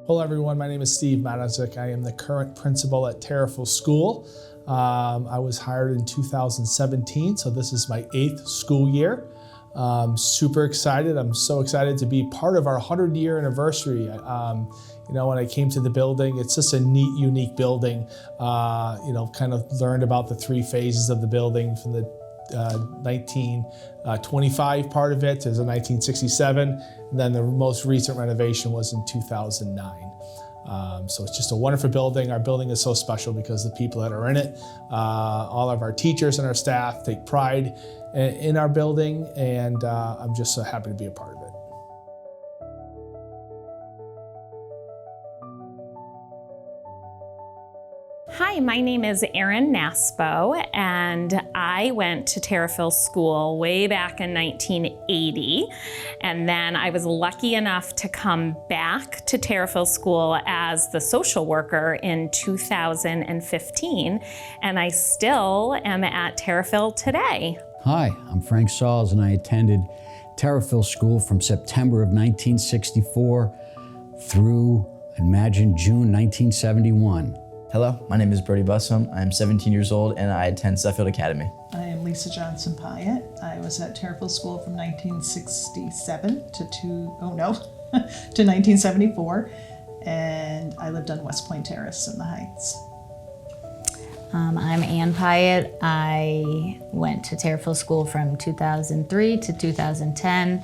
Hello everyone, my name is Steve Matazik. I am the current principal at Tariffville School. I was hired in 2017, so this is my 8th school year. Super excited. I'm so excited to be part of our 100-year anniversary. When I came to the building, it's just a neat, unique building. Kind of learned about the 3 phases of the building from the 1925 part of it to the 1967, and then the most recent renovation was in 2009. So it's just a wonderful building. Our building is so special because the people that are in it, all of our teachers and our staff take pride in our building, and I'm just so happy to be a part of it. Hi, my name is Erin Naspo, and I went to Tariffville School way back in 1980, and then I was lucky enough to come back to Tariffville School as the social worker in 2015, and I still am at Tariffville today. Hi, I'm Frank Sauls, and I attended Tariffville School from September of 1964 through, imagine, June 1971. Hello, my name is Brody Bussum. I am 17 years old and I attend Suffield Academy. I am Lisa Johnson Pyatt. I was at Tariffville School from 1967 to 1974, and I lived on West Point Terrace in the Heights. I'm Ann Pyatt. I went to Tariffville School from 2003 to 2010.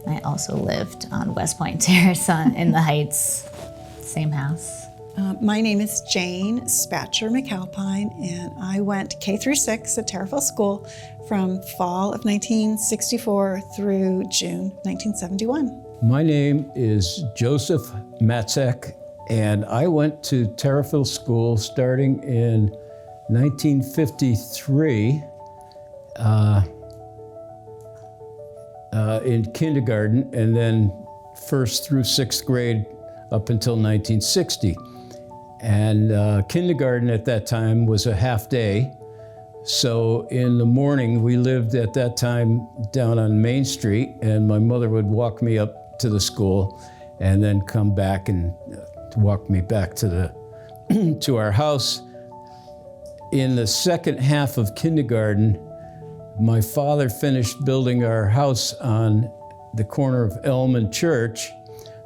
I also lived on West Point Terrace in the Heights, same house. My name is Jane Spatcher McAlpine, and I went K through 6 at Tariffville School from fall of 1964 through June 1971. My name is Joseph Matzek, and I went to Tariffville School starting in 1953 in kindergarten, and then 1st through 6th grade up until 1960. And kindergarten at that time was a half day. So in the morning, we lived at that time down on Main Street, and my mother would walk me up to the school and then come back and walk me back to to our house. In the second half of kindergarten, my father finished building our house on the corner of Elm and Church.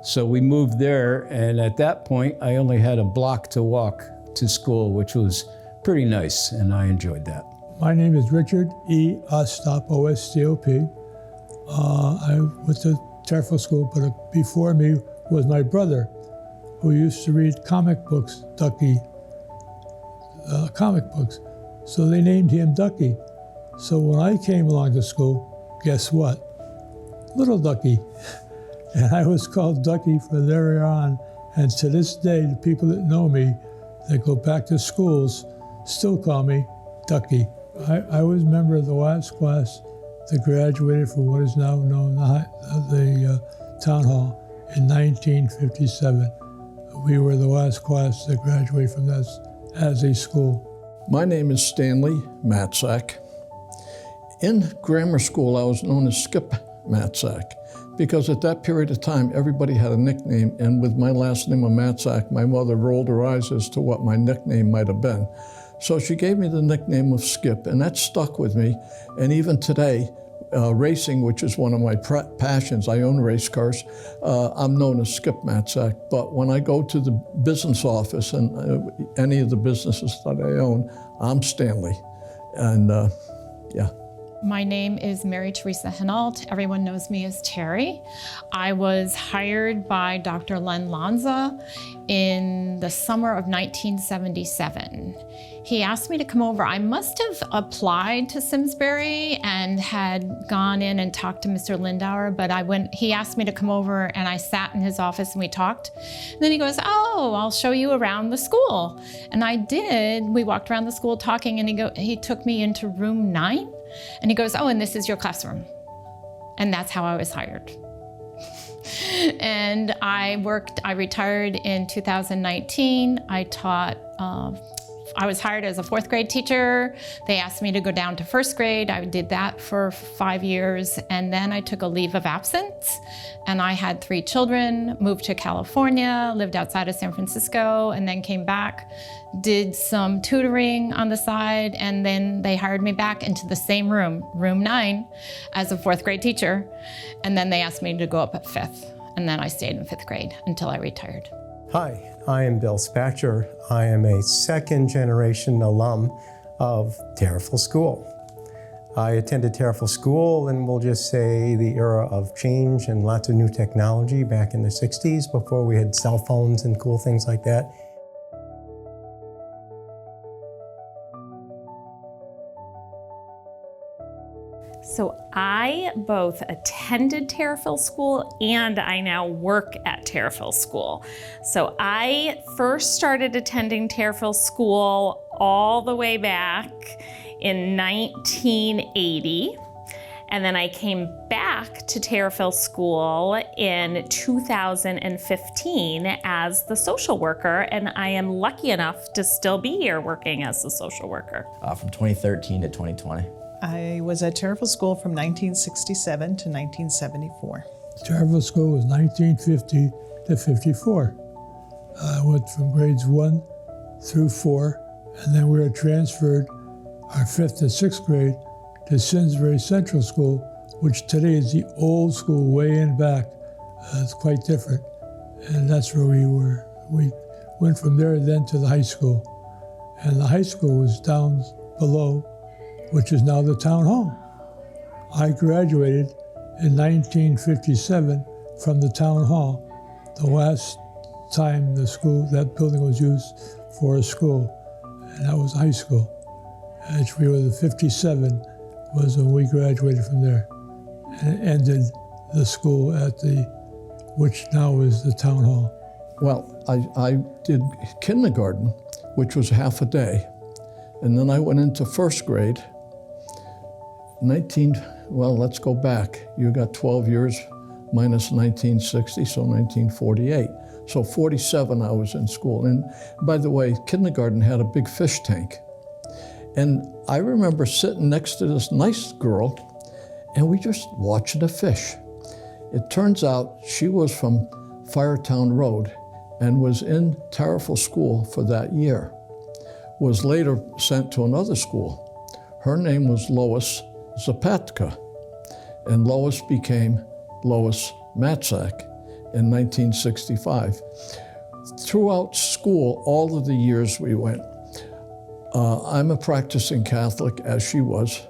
So we moved there, and at that point, I only had a block to walk to school, which was pretty nice, and I enjoyed that. My name is Richard E. Ostop, O-S-T-O-P. I went to Tariffville School, but before me was my brother, who used to read comic books, Ducky, comic books. So they named him Ducky. So when I came along to school, guess what? Little Ducky. And I was called Ducky from there on. And to this day, the people that know me, that go back to schools, still call me Ducky. I was a member of the last class that graduated from what is now known as the Town Hall in 1957. We were the last class that graduated from that as a school. My name is Stanley Matzak. In grammar school, I was known as Skip Matzak, because at that period of time, everybody had a nickname, and with my last name of Matzak, my mother rolled her eyes as to what my nickname might have been. So she gave me the nickname of Skip, and that stuck with me. And even today, racing, which is one of my passions, I own race cars, I'm known as Skip Matzak. But when I go to the business office and any of the businesses that I own, I'm Stanley. And yeah. My name is Mary Teresa Hinault. Everyone knows me as Terry. I was hired by Dr. Len Lanza in the summer of 1977. He asked me to come over. I must have applied to Simsbury and had gone in and talked to Mr. Lindauer, but he asked me to come over, and I sat in his office and we talked. And then he goes, "Oh, I'll show you around the school." And I did. We walked around the school talking, and he took me into room 9. And he goes, "Oh, and this is your classroom." And that's how I was hired. And I retired in 2019. I taught I was hired as a 4th grade teacher. They asked me to go down to 1st grade. I did that for 5 years, and then I took a leave of absence, and I had 3 children, moved to California, lived outside of San Francisco, and then came back, did some tutoring on the side, and then they hired me back into the same room, room 9, as a 4th grade teacher, and then they asked me to go up at 5th, and then I stayed in 5th grade until I retired. Hi, I am Bill Spatcher. I am a 2nd-generation alum of Tariffville School. I attended Tariffville School in, we'll just say, the era of change and lots of new technology back in the 60s before we had cell phones and cool things like that. So I both attended Tariffville School and I now work at Tariffville School. So I first started attending Tariffville School all the way back in 1980. And then I came back to Tariffville School in 2015 as the social worker, and I am lucky enough to still be here working as the social worker. From 2013 to 2020. I was at Tariffville School from 1967 to 1974. Tariffville School was 1950 to 54. I went from grades 1 through 4, and then we were transferred our 5th and 6th grade to Simsbury Central School, which today is the old school way in back. It's quite different, and that's where we were. We went from there then to the high school, and the high school was down below, which is now the town hall. I graduated in 1957 from the town hall, the last time that building was used for a school, and that was high school. And we were the 57 was when we graduated from there, and it ended the school at which now is the town hall. Well, I did kindergarten, which was half a day, and then I went into 1st grade. Let's go back. You got 12 years minus 1960, so 1948. So 47 I was in school. And by the way, kindergarten had a big fish tank. And I remember sitting next to this nice girl, and we just watching the fish. It turns out she was from Firetown Road and was in Tariffville School for that year. Was later sent to another school. Her name was Lois Zapatka, and Lois became Lois Matsack in 1965. Throughout school, all of the years we went, I'm a practicing Catholic, as she was,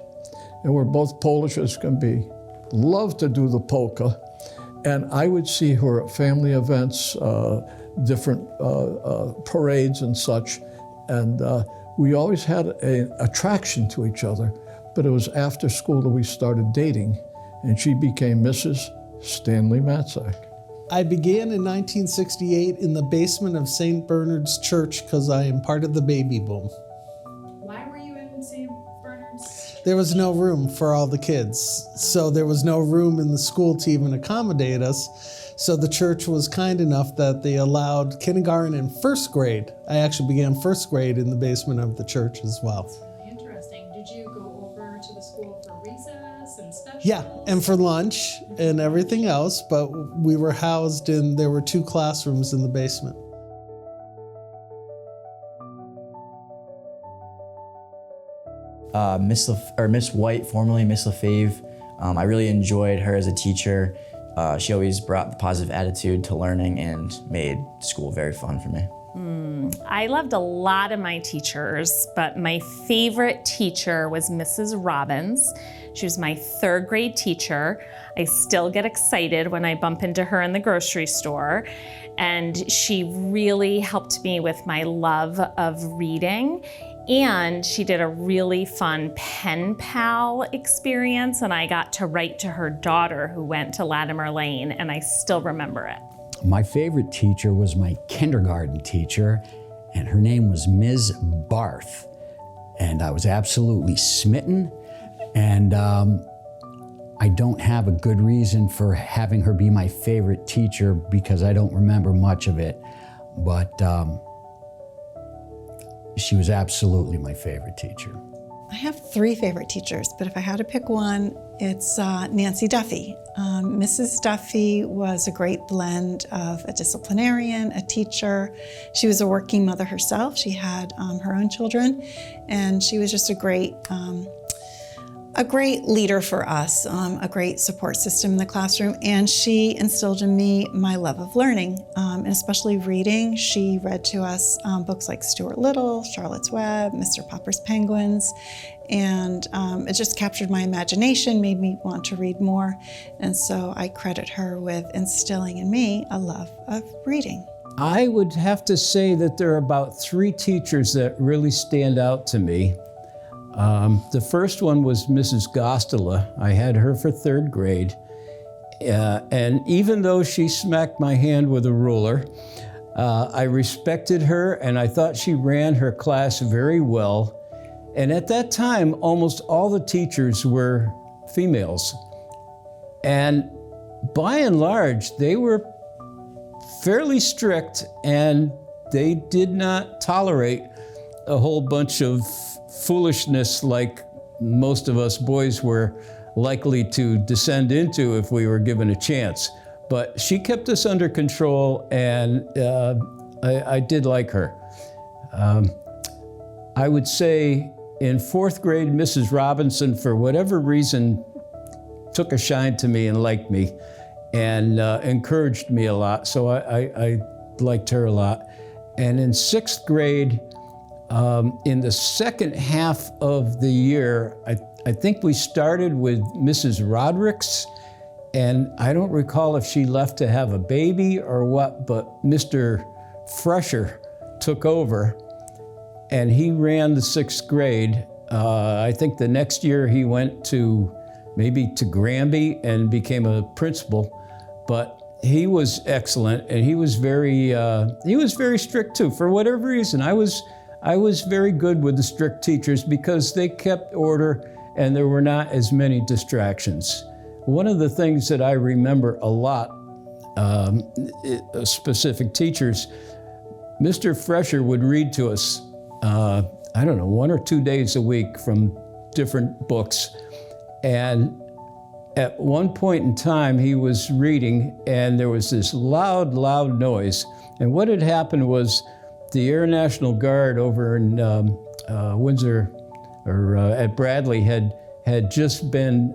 and we're both Polish as can be. Loved to do the polka, and I would see her at family events, different parades and such, and we always had an attraction to each other, but it was after school that we started dating, and she became Mrs. Stanley Matsack. I began in 1968 in the basement of St. Bernard's Church because I am part of the baby boom. Why were you in St. Bernard's? There was no room for all the kids, so there was no room in the school to even accommodate us. So the church was kind enough that they allowed kindergarten and 1st grade. I actually began 1st grade in the basement of the church as well. That's really interesting. Did you go over to the school for recess and specials? Yeah, and for lunch and everything else, but we were housed there were 2 classrooms in the basement. Miss White, formerly Miss LaFave, I really enjoyed her as a teacher. She always brought the positive attitude to learning and made school very fun for me. I loved a lot of my teachers, but my favorite teacher was Mrs. Robbins. She was my 3rd grade teacher. I still get excited when I bump into her in the grocery store. And she really helped me with my love of reading. And she did a really fun pen pal experience, and I got to write to her daughter who went to Latimer Lane, and I still remember it. My favorite teacher was my kindergarten teacher, and her name was Ms. Barth. And I was absolutely smitten, and I don't have a good reason for having her be my favorite teacher because I don't remember much of it, but she was absolutely my favorite teacher. I have 3 favorite teachers, but if I had to pick one, it's Nancy Duffy. Mrs. Duffy was a great blend of a disciplinarian, a teacher. She was a working mother herself. She had her own children, and she was just a great leader for us, a great support system in the classroom, and she instilled in me my love of learning, and especially reading. She read to us books like Stuart Little, Charlotte's Web, Mr. Popper's Penguins, and it just captured my imagination, made me want to read more, and so I credit her with instilling in me a love of reading. I would have to say that there are about 3 teachers that really stand out to me. The first one was Mrs. Gostola. I had her for 3rd grade. And even though she smacked my hand with a ruler, I respected her and I thought she ran her class very well. And at that time, almost all the teachers were females. And by and large, they were fairly strict and they did not tolerate a whole bunch of foolishness like most of us boys were likely to descend into if we were given a chance. But she kept us under control, and I did like her. I would say in 4th grade, Mrs. Robinson, for whatever reason, took a shine to me and liked me and encouraged me a lot, so I liked her a lot. And in 6th grade, in the second half of the year, I think we started with Mrs. Rodericks, and I don't recall if she left to have a baby or what, but Mr. Fresher took over, and he ran the 6th grade. I think the next year he went to maybe to Granby and became a principal, but he was excellent, and he was very strict too. For whatever reason, I was very good with the strict teachers because they kept order and there were not as many distractions. One of the things that I remember a lot, specific teachers, Mr. Fresher would read to us, I don't know, 1 or 2 days a week from different books. And at one point in time, he was reading and there was this loud noise. And what had happened was the Air National Guard over in Windsor, or at Bradley, had just been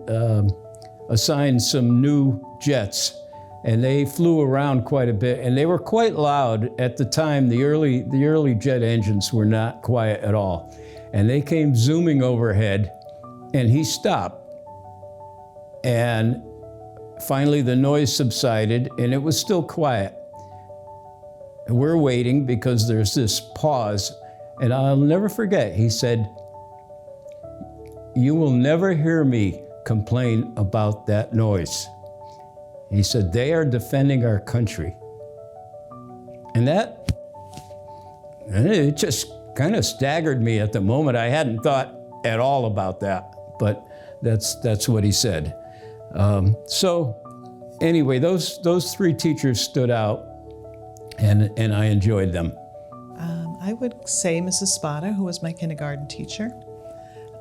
assigned some new jets, and they flew around quite a bit, and they were quite loud at the time. The early jet engines were not quiet at all, and they came zooming overhead, and he stopped, and finally the noise subsided, and it was still quiet. We're waiting because there's this pause, and I'll never forget, he said, "You will never hear me complain about that noise." He said, "They are defending our country." And it just kind of staggered me at the moment. I hadn't thought at all about that, but that's what he said. So anyway, those 3 teachers stood out, and I enjoyed them. I would say Mrs. Spada, who was my kindergarten teacher.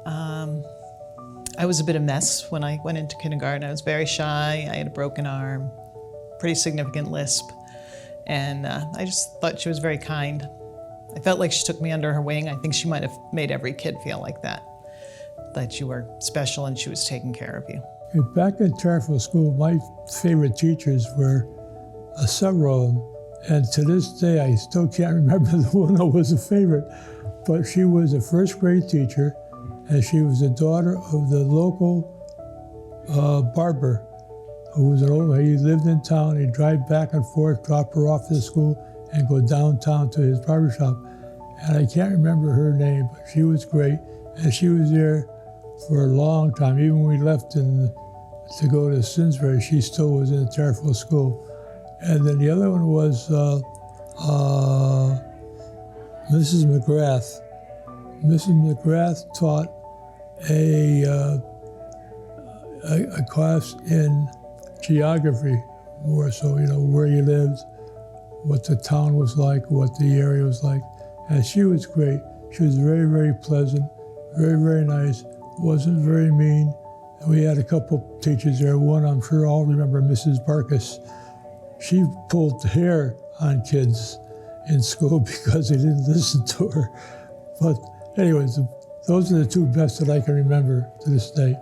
I was a bit of a mess when I went into kindergarten. I was very shy. I had a broken arm, pretty significant lisp, and I just thought she was very kind. I felt like she took me under her wing. I think she might have made every kid feel like that you were special and she was taking care of you. Back in Tariffville School, my favorite teachers were several of them. And to this day, I still can't remember the one that was a favorite, but she was a 1st grade teacher, and she was the daughter of the local barber, who was he lived in town. He'd drive back and forth, drop her off to school, and go downtown to his barbershop. And I can't remember her name, but she was great, and she was there for a long time. Even when we left to go to Simsbury, she still was in the Tariffville School. And then the other one was Mrs. McGrath. Mrs. McGrath taught a class in geography, more so, where you lived, what the town was like, what the area was like. And she was great. She was very, very pleasant, very, very nice, wasn't very mean. And we had a couple teachers there. One, I'm sure all remember, Mrs. Barkus. She pulled hair on kids in school because they didn't listen to her. But anyways, those are the two best that I can remember to this day.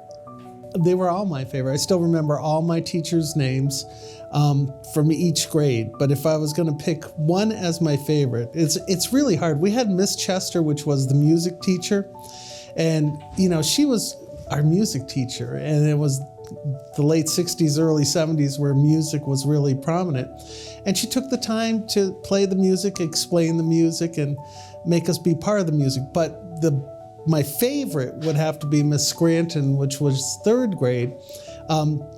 They were all my favorite. I still remember all my teachers' names from each grade. But if I was going to pick one as my favorite, it's really hard. We had Miss Chester, which was the music teacher. And, you know, she was our music teacher. And it was the late 60s, early 70s where music was really prominent. And she took the time to play the music, explain the music, and make us be part of the music. But my favorite would have to be Miss Scranton, which was third grade.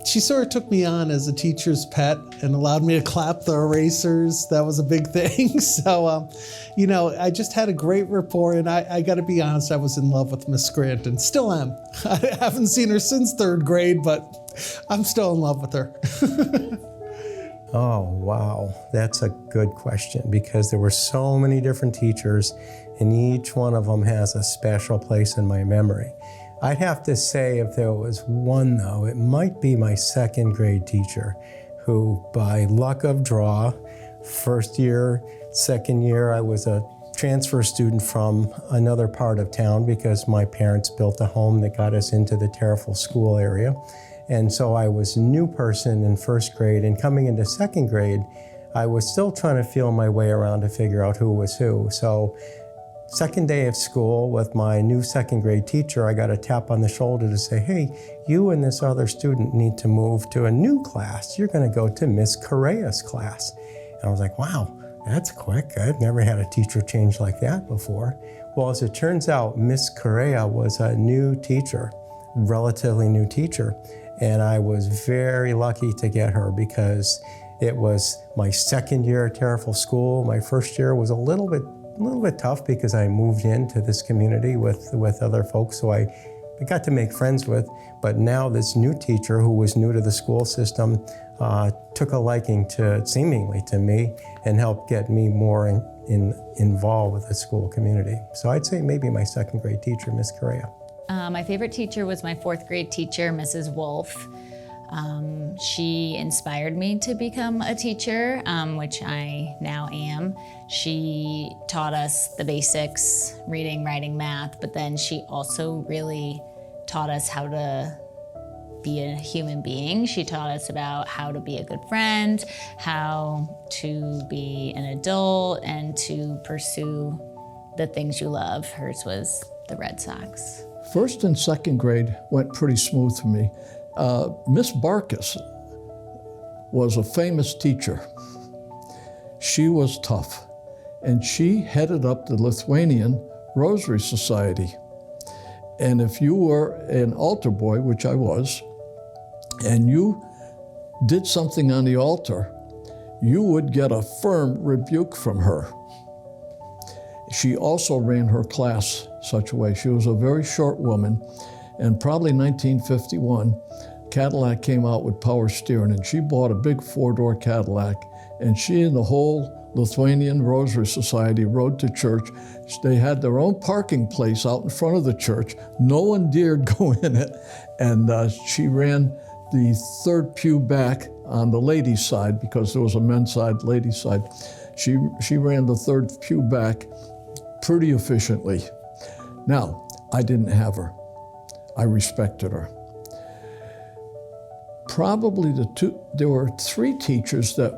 She sort of took me on as a teacher's pet and allowed me to clap the erasers. That was a big thing. So, you know, I just had a great rapport, and I got to be honest, I was in love with Miss Scranton. Still am. I haven't seen her since third grade, but I'm still in love with her. Oh, wow. That's a good question because there were so many different teachers and each one of them has a special place in my memory. I'd have to say if there was one though, it might be my second grade teacher who by luck of draw, first year, second year, I was a transfer student from another part of town because my parents built a home that got us into the Tariffville school area. And so I was a new person in first grade, and coming into second grade, I was still trying to feel my way around to figure out who was who. So second day of school with my new second grade teacher, I got a tap on the shoulder to say, hey, you and this other student need to move to a new class. You're gonna go to Miss Correa's class. And I was like, wow, that's quick. I've never had a teacher change like that before. Well, as it turns out, Miss Correa was a new teacher, relatively new teacher. And I was very lucky to get her because it was my second year at Tariffville School. My first year was a little bit tough because I moved into this community with other folks who I got to make friends with. But now this new teacher who was new to the school system took a liking seemingly to me and helped get me more involved with the school community. So I'd say maybe my second grade teacher, Miss Correa. My favorite teacher was my fourth grade teacher, Mrs. Wolf. She inspired me to become a teacher, which I now am. She taught us the basics, reading, writing, math, but then she also really taught us how to be a human being. She taught us about how to be a good friend, how to be an adult, and to pursue the things you love. Hers was the Red Sox. First and second grade went pretty smooth for me. Miss Barkus was a famous teacher. She was tough, and she headed up the Lithuanian Rosary Society. And if you were an altar boy, which I was, and you did something on the altar, you would get a firm rebuke from her. She also ran her class such a way. She was a very short woman, and probably 1951, Cadillac came out with power steering, and she bought a big four-door Cadillac, and she and the whole Lithuanian Rosary Society rode to church. They had their own parking place out in front of the church. No one dared go in it, and she ran the third pew back on the ladies' side because there was a men's side, ladies' side. She ran the third pew back pretty efficiently. Now, I didn't have her. I respected her. Probably there were three teachers that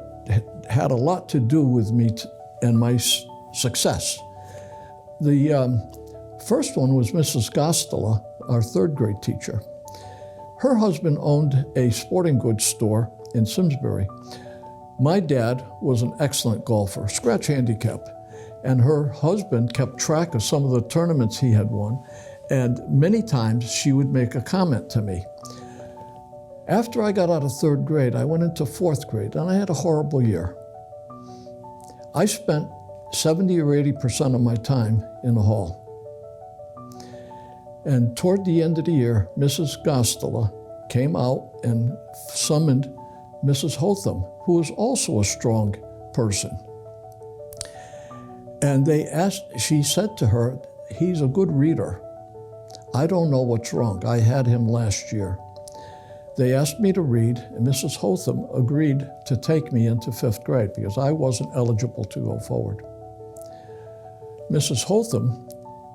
had a lot to do with me and my success. The first one was Mrs. Gostola, our third grade teacher. Her husband owned a sporting goods store in Simsbury. My dad was an excellent golfer, scratch handicap, and her husband kept track of some of the tournaments he had won, and many times she would make a comment to me. After I got out of third grade, I went into fourth grade, and I had a horrible year. I spent 70 or 80% of my time in the hall. And toward the end of the year, Mrs. Gostola came out and summoned Mrs. Hotham, who was also a strong person. And she said to her, he's a good reader. I don't know what's wrong. I had him last year. They asked me to read, and Mrs. Hotham agreed to take me into 5th grade because I wasn't eligible to go forward. Mrs. Hotham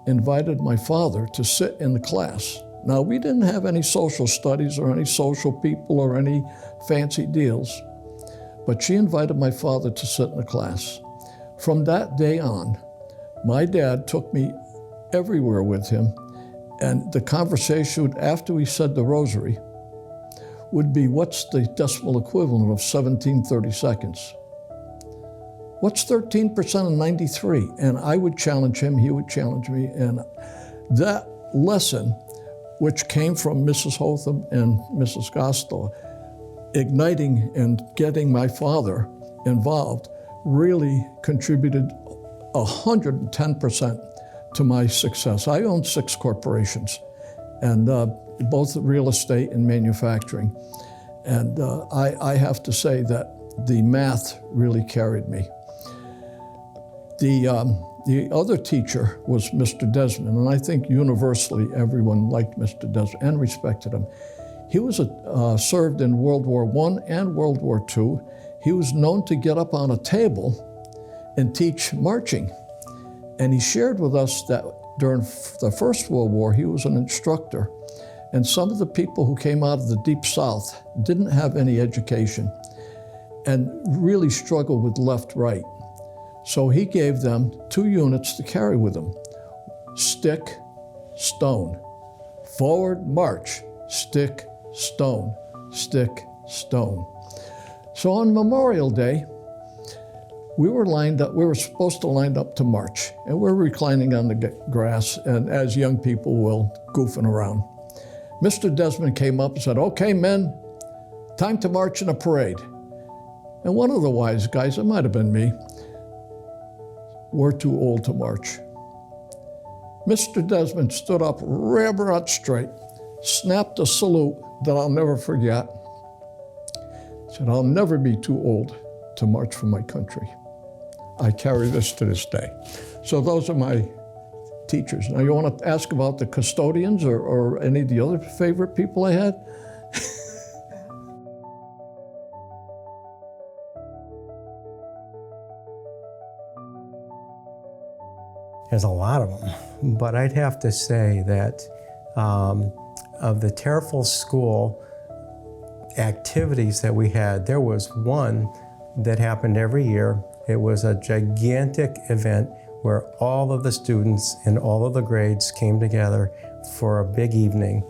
invited my father to sit in the class. Now, we didn't have any social studies or any social people or any fancy deals, but she invited my father to sit in the class. From that day on, my dad took me everywhere with him, and the conversation after he said the rosary would be, what's the decimal equivalent of 1730 seconds? What's 13% of 93? And I would challenge him, he would challenge me, and that lesson, which came from Mrs. Hotham and Mrs. Gosto, igniting and getting my father involved, really contributed 110% to my success. I owned 6 corporations, and both real estate and manufacturing. And I have to say that the math really carried me. The other teacher was Mr. Desmond, and I think universally everyone liked Mr. Desmond and respected him. He was served in World War I and World War II. He was known to get up on a table and teach marching. And he shared with us that during the First World War, he was an instructor. And some of the people who came out of the Deep South didn't have any education and really struggled with left-right. So he gave them 2 units to carry with him: stick, stone. Forward, march, stick, stone, stick, stone. So on Memorial Day, we were lined up, we were supposed to line up to march, and we're reclining on the grass, and as young people will, goofing around. Mr. Desmond came up and said, "Okay, men, time to march in a parade." And one of the wise guys, it might have been me, we're too old to march. Mr. Desmond stood up ribber straight, snapped a salute that I'll never forget, said, "I'll never be too old to march for my country." I carry this to this day. So those are my teachers. Now you want to ask about the custodians or any of the other favorite people I had? There's a lot of them, but I'd have to say that of the Tariffville School activities that we had, there was one that happened every year. It was a gigantic event where all of the students in all of the grades came together for a big evening.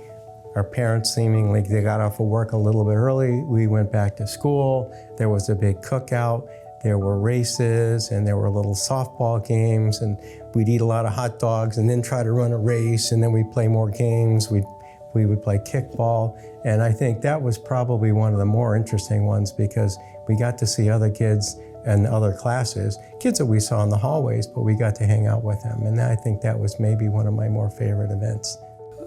Our parents seemingly, they got off of work a little bit early. We went back to school. There was a big cookout. There were races and there were little softball games, and we'd eat a lot of hot dogs and then try to run a race, and then we'd play more games. We would play kickball, and I think that was probably one of the more interesting ones because we got to see other kids and other classes, kids that we saw in the hallways, but we got to hang out with them, and I think that was maybe one of my more favorite events.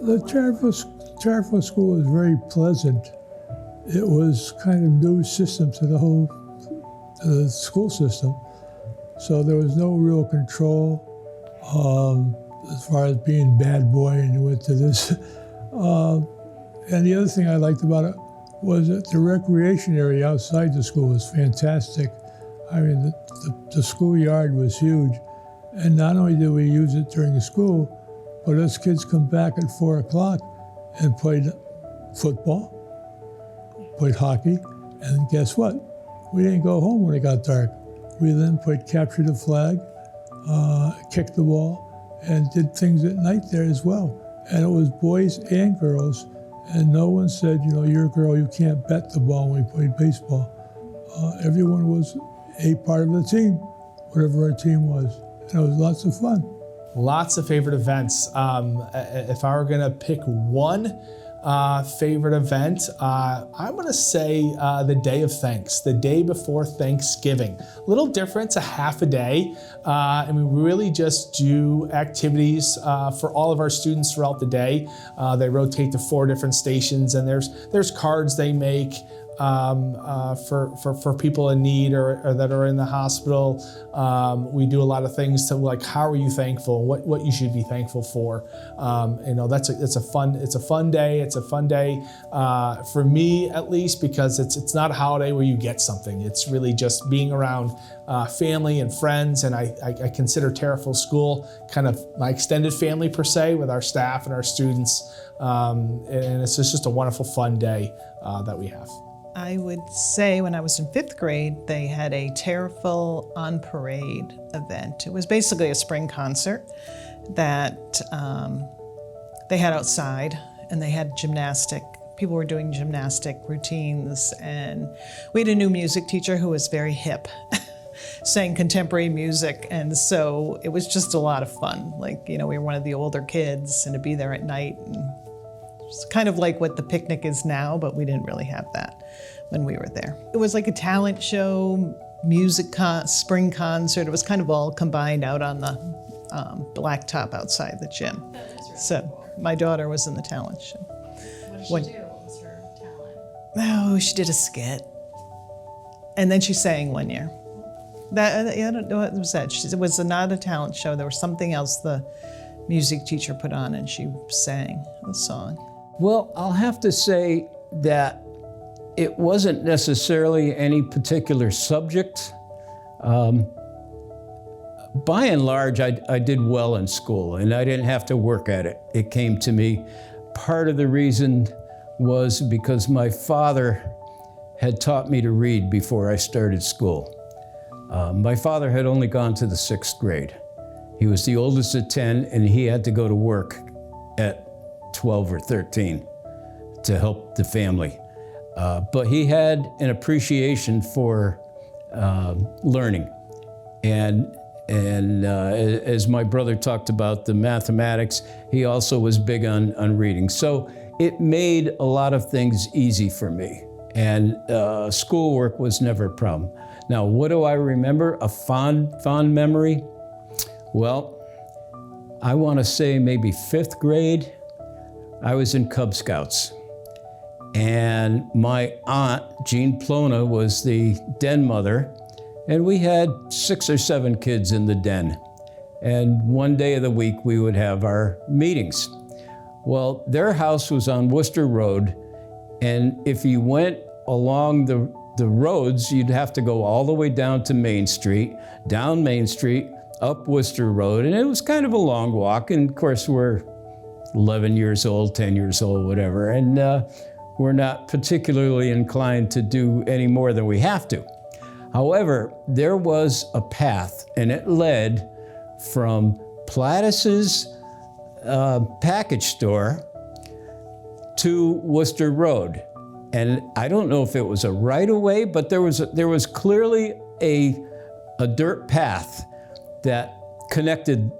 The Tariffville School was very pleasant. It was kind of new system to the whole school system, so there was no real control as far as being bad boy and you went to this. And the other thing I liked about it was that the recreation area outside the school was fantastic. I mean, the schoolyard was huge, and not only did we use it during the school, but us kids come back at 4 o'clock and played football, played hockey, and guess what? We didn't go home when it got dark. We then played capture the flag, kicked the ball, and did things at night there as well. And it was boys and girls, and no one said, you know, you're a girl, you can't bet the ball when we played baseball. Everyone was a part of the team, whatever our team was. And it was lots of fun. Lots of favorite events. If I were gonna pick one favorite event, I'm gonna say the Day of Thanks, the day before Thanksgiving. A little different, it's a half a day, and we really just do activities for all of our students throughout the day. They rotate to 4 different stations, and there's cards they make. for people in need or that are in the hospital. We do a lot of things to like, how are you thankful? What you should be thankful for. It's a fun day. It's a fun day for me, at least, because it's not a holiday where you get something. It's really just being around family and friends, and I consider Tariffville School kind of my extended family per se, with our staff and our students, and it's just a wonderful, fun day that we have. I would say when I was in 5th grade, they had a Tariffville on Parade event. It was basically a spring concert that they had outside, and they had gymnastic. People were doing gymnastic routines, and we had a new music teacher who was very hip, sang contemporary music, and so it was just a lot of fun. Like, we were one of the older kids, and to be there at night, and it's kind of like what the picnic is now, but we didn't really have that when we were there. It was like a talent show, spring concert. It was kind of all combined out on the blacktop outside the gym. So my daughter was in the talent show. What did she do? What was her talent? Oh, she did a skit. And then she sang one year. I don't know what was that. It was not a talent show. There was something else the music teacher put on, and she sang the song. Well, I'll have to say that it wasn't necessarily any particular subject. By and large, I did well in school, and I didn't have to work at it. It came to me. Part of the reason was because my father had taught me to read before I started school. My father had only gone to the 6th grade. He was the oldest of 10, and he had to go to work at 12 or 13 to help the family. But he had an appreciation for learning. And as my brother talked about the mathematics, he also was big on reading. So it made a lot of things easy for me. And schoolwork was never a problem. Now, what do I remember? A fond memory? Well, I want to say maybe 5th grade, I was in Cub Scouts. And my aunt, Jean Plona, was the den mother, and we had 6 or 7 kids in the den. And one day of the week, we would have our meetings. Well, their house was on Worcester Road, and if you went along the roads, you'd have to go all the way down to Main Street, down Main Street, up Worcester Road, and it was kind of a long walk. And of course, we're 11 years old, 10 years old, whatever, and we're not particularly inclined to do any more than we have to. However, there was a path, and it led from Plattis's package store to Worcester Road. And I don't know if it was a right-of-way, but there was clearly a dirt path that connected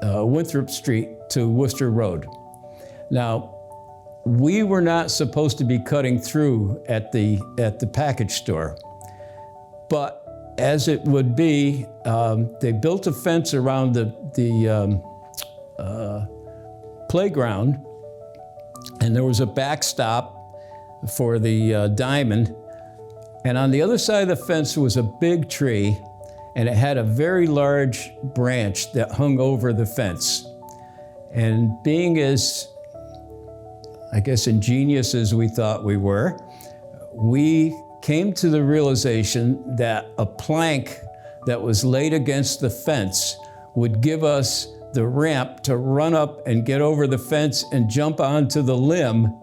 Winthrop Street to Worcester Road. Now, we were not supposed to be cutting through at the package store, but as it would be, they built a fence around the playground, and there was a backstop for the diamond. And on the other side of the fence was a big tree, and it had a very large branch that hung over the fence. And being as, I guess, ingenious as we thought we were, we came to the realization that a plank that was laid against the fence would give us the ramp to run up and get over the fence and jump onto the limb,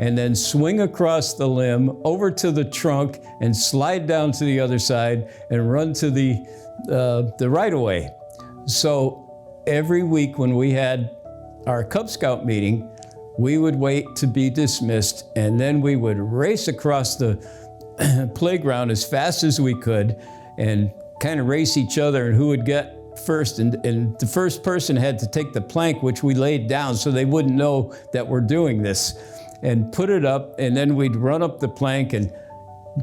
and then swing across the limb over to the trunk and slide down to the other side and run to the right-of-way. So every week when we had our Cub Scout meeting, we would wait to be dismissed, and then we would race across the playground as fast as we could and kind of race each other and who would get first. And the first person had to take the plank, which we laid down so they wouldn't know that we're doing this, and put it up, and then we'd run up the plank and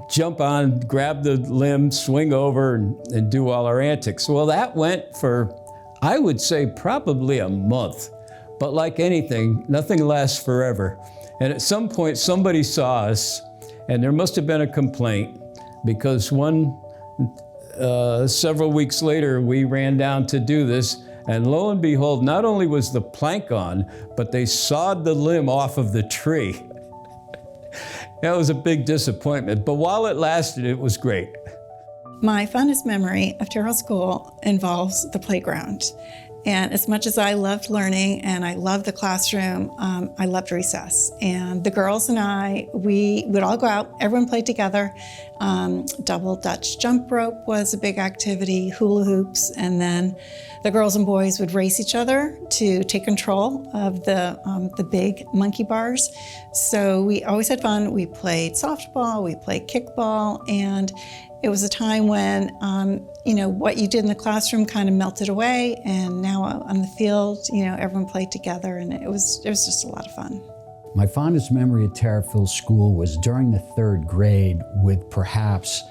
jump on, grab the limb, swing over, and do all our antics. Well, that went for, I would say, probably a month. But like anything, nothing lasts forever. And at some point, somebody saw us, And there must have been a complaint because several weeks later, we ran down to do this, and lo and behold, not only was the plank on, but they sawed the limb off of the tree. That was a big disappointment, but while it lasted, it was great. My fondest memory of Tariffville School involves the playground. And as much as I loved learning and I loved the classroom, I loved recess. And the girls and I, we would all go out, everyone played together. Double Dutch jump rope was a big activity, hula hoops, and then the girls and boys would race each other to take control of the big monkey bars. So we always had fun. We played softball, we played kickball, and it was a time when, what you did in the classroom kind of melted away, and now on the field, everyone played together, and it was just a lot of fun. My fondest memory at Tariffville School was during the 3rd grade with perhaps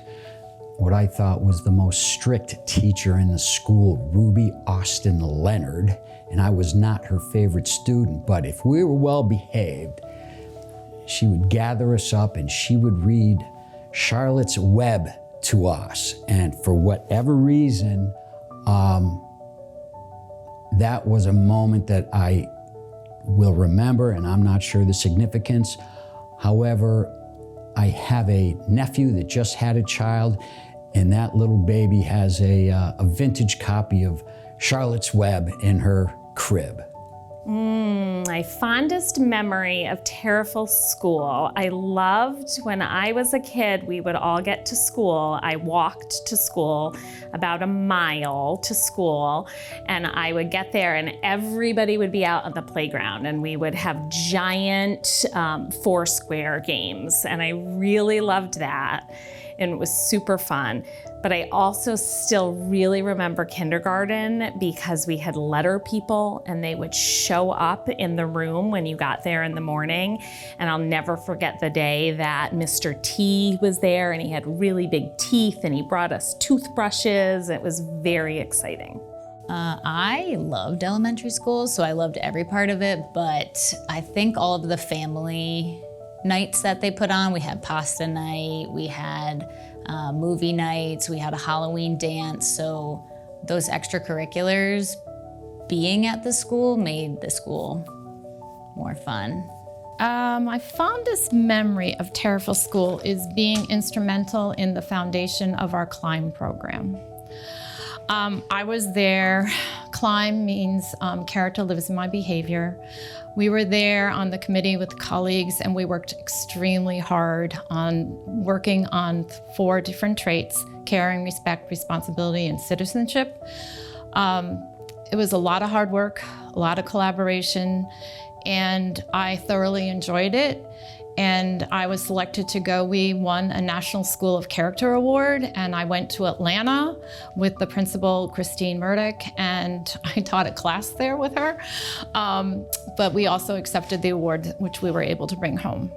what I thought was the most strict teacher in the school, Ruby Austin Leonard, and I was not her favorite student, but if we were well behaved, she would gather us up and she would read Charlotte's Web to us. And for whatever reason, that was a moment that I will remember, and I'm not sure the significance. However, I have a nephew that just had a child, and that little baby has a vintage copy of Charlotte's Web in her crib. My fondest memory of Tariffville School. I loved when I was a kid, we would all get to school. I walked to school about a mile to school, and I would get there and everybody would be out on the playground, and we would have giant Foursquare games, and I really loved that. And it was super fun. But I also still really remember kindergarten because we had letter people and they would show up in the room when you got there in the morning. And I'll never forget the day that Mr. T was there, and he had really big teeth and he brought us toothbrushes. It was very exciting. I loved elementary school, so I loved every part of it, but I think all of the family nights that they put on, we had pasta night, we had movie nights, we had a Halloween dance, so those extracurriculars being at the school made the school more fun. My fondest memory of Tariffville School is being instrumental in the foundation of our CLIMB program. I was there. CLIMB means character lives in my behavior. We were there on the committee with colleagues, and we worked extremely hard on working on 4 different traits: caring, respect, responsibility, and citizenship. It was a lot of hard work, a lot of collaboration, and I thoroughly enjoyed it. And I was selected to go. We won a National School of Character Award, and I went to Atlanta with the principal, Christine Murdoch, and I taught a class there with her. But we also accepted the award, which we were able to bring home.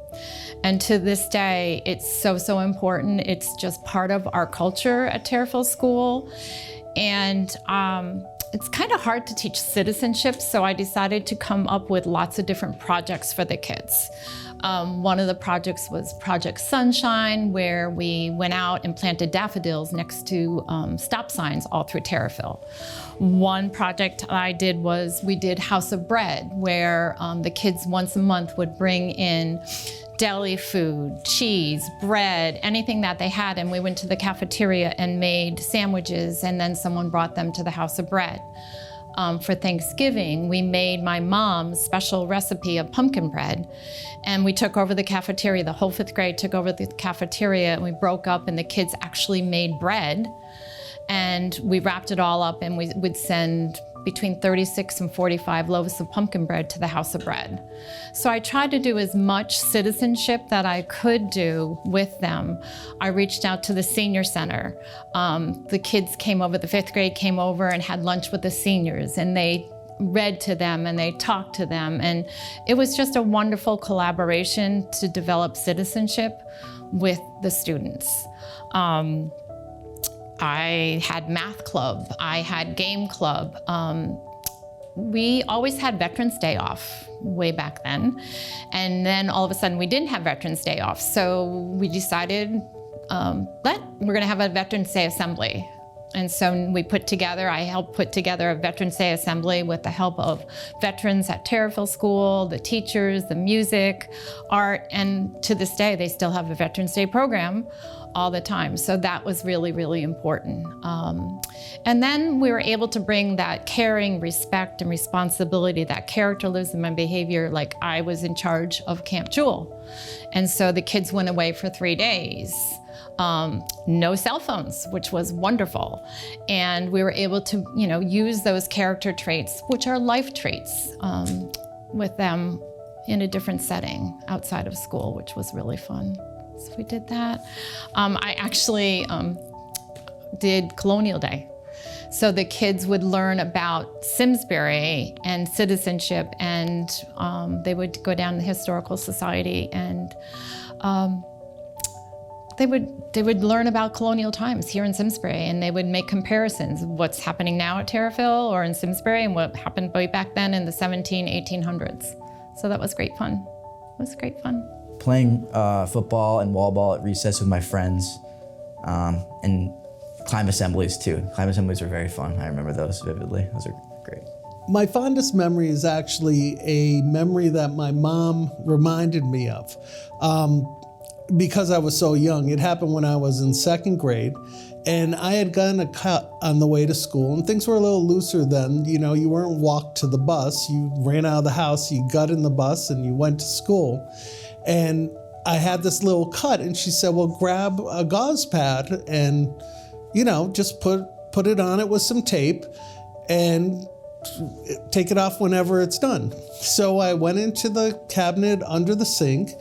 And to this day, it's so important. It's just part of our culture at Tariffville School. And it's kind of hard to teach citizenship, so I decided to come up with lots of different projects for the kids. One of the projects was Project Sunshine, where we went out and planted daffodils next to stop signs all through Tariffville. One project I did was we did House of Bread, where the kids once a month would bring in deli food, cheese, bread, anything that they had, and we went to the cafeteria and made sandwiches, and then someone brought them to the House of Bread. For Thanksgiving, we made my mom's special recipe of pumpkin bread, and we took over the cafeteria. The whole 5th grade took over the cafeteria, and we broke up, and the kids actually made bread, and we wrapped it all up, and we would send between 36 and 45 loaves of pumpkin bread to the House of Bread. So I tried to do as much citizenship that I could do with them. I reached out to the senior center. The kids came over, the 5th grade came over and had lunch with the seniors, and they read to them and they talked to them. And it was just a wonderful collaboration to develop citizenship with the students. I had math club, I had game club. we always had Veterans Day off way back then. And then all of a sudden we didn't have Veterans Day off. So we decided that we're gonna have a Veterans Day assembly. And so I helped put together a Veterans Day assembly with the help of veterans at Tariffville School, the teachers, the music, art, and to this day, they still have a Veterans Day program all the time. So that was really, really important. And then we were able to bring that caring, respect, and responsibility, that characteralism and behavior, like I was in charge of Camp Jewel. And so the kids went away for 3 days. No cell phones, which was wonderful. And we were able to, use those character traits, which are life traits, with them in a different setting outside of school, which was really fun. So we did that. I actually did Colonial Day. So the kids would learn about Simsbury and citizenship, and they would go down to the Historical Society, and they would learn about colonial times here in Simsbury, and they would make comparisons of what's happening now at Tariffville or in Simsbury and what happened way back then in the 1800s. So that was great fun. It was great fun. Playing football and wall ball at recess with my friends, and climb assemblies too. Climb assemblies were very fun. I remember those vividly. Those are great. My fondest memory is actually a memory that my mom reminded me of. Because I was so young. It happened when I was in 2nd grade, and I had gotten a cut on the way to school, and things were a little looser then. You weren't walked to the bus. You ran out of the house, you got in the bus, and you went to school. And I had this little cut, and she said, well, grab a gauze pad and, just put it on it with some tape and take it off whenever it's done. So I went into the cabinet under the sink.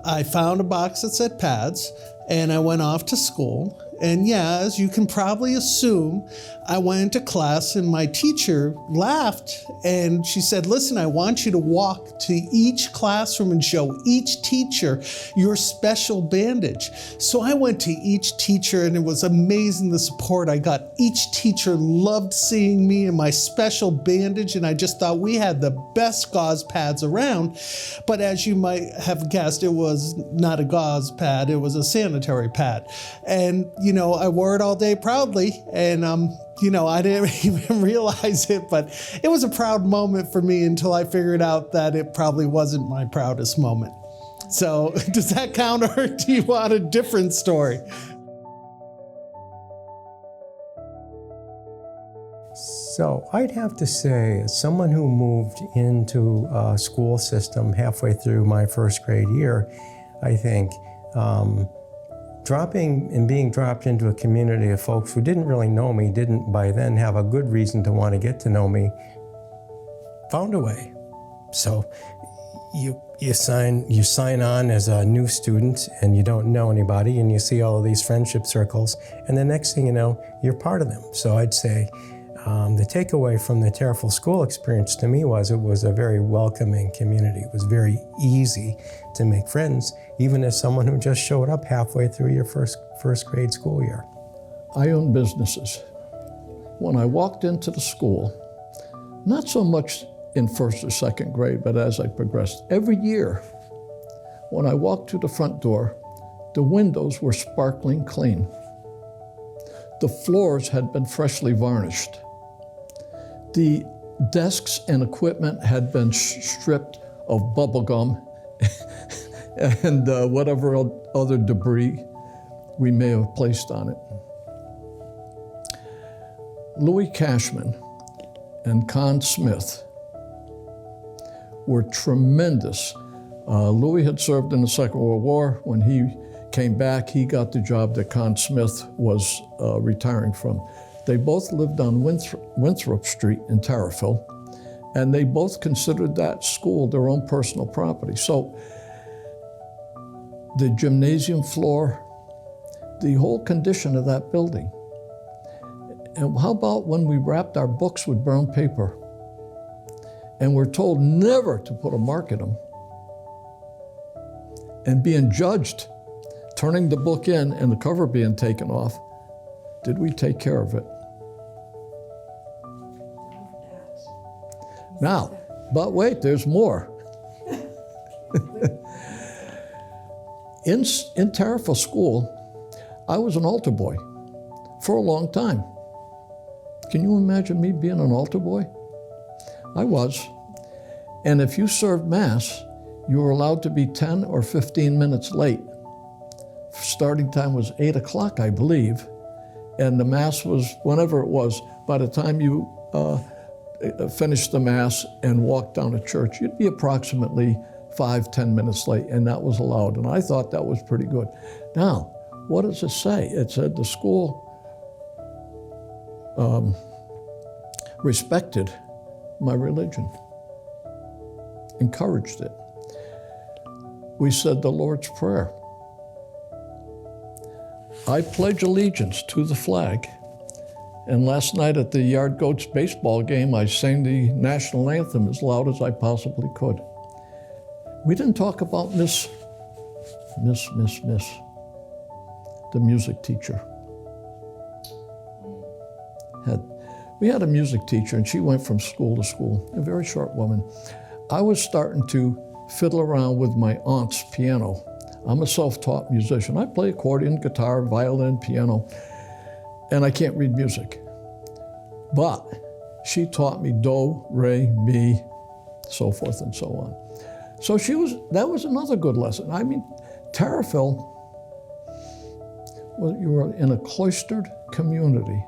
I found a box that said pads, and I went off to school. And yeah, as you can probably assume, I went into class and my teacher laughed, and she said, listen, I want you to walk to each classroom and show each teacher your special bandage. So I went to each teacher, and it was amazing the support I got. Each teacher loved seeing me in my special bandage, and I just thought we had the best gauze pads around. But as you might have guessed, it was not a gauze pad, it was a sanitary pad. And I wore it all day proudly, and I didn't even realize it, but it was a proud moment for me until I figured out that it probably wasn't my proudest moment. So does that count, or do you want a different story? So I'd have to say, as someone who moved into a school system halfway through my 1st grade year, I think dropping and being dropped into a community of folks who didn't really know me, didn't by then have a good reason to want to get to know me, found a way. So you sign on as a new student, and you don't know anybody, and you see all of these friendship circles, and the next thing you know, you're part of them. So I'd say the takeaway from the Tariffville school experience to me was it was a very welcoming community. It was very easy to make friends, even as someone who just showed up halfway through your first grade school year. I own businesses. When I walked into the school, not so much in 1st or 2nd grade, but as I progressed, every year, when I walked through the front door, the windows were sparkling clean. The floors had been freshly varnished. The desks and equipment had been stripped of bubble gum and whatever other debris we may have placed on it. Louis Cashman and Con Smith were tremendous. Louis had served in the Second World War. When he came back, he got the job that Con Smith was retiring from. They both lived on Winthrop Street in Tariffville, and they both considered that school their own personal property. So the gymnasium floor, the whole condition of that building. And how about when we wrapped our books with brown paper and we're told never to put a mark in them, and being judged, turning the book in and the cover being taken off? Did we take care of it? Now, but wait, there's more. In Tariffville School, I was an altar boy for a long time. Can you imagine me being an altar boy? I was. And if you served Mass, you were allowed to be 10 or 15 minutes late. Starting time was 8 o'clock, I believe, and the Mass was whenever it was. By the time you finished the Mass and walked down to church, you'd be approximately 5-10 minutes late, and that was allowed. And I thought that was pretty good. Now, what does it say? It said the school respected my religion, encouraged it. We said the Lord's Prayer. I pledge allegiance to the flag. And last night at the Yard Goats baseball game, I sang the national anthem as loud as I possibly could. We didn't talk about Miss, the music teacher. We had a music teacher, and she went from school to school, a very short woman. I was starting to fiddle around with my aunt's piano. I'm a self-taught musician. I play accordion, guitar, violin, piano, and I can't read music. But she taught me do, re, mi, so forth and so on. So that was another good lesson. I mean, Tariffville, well, you were in a cloistered community,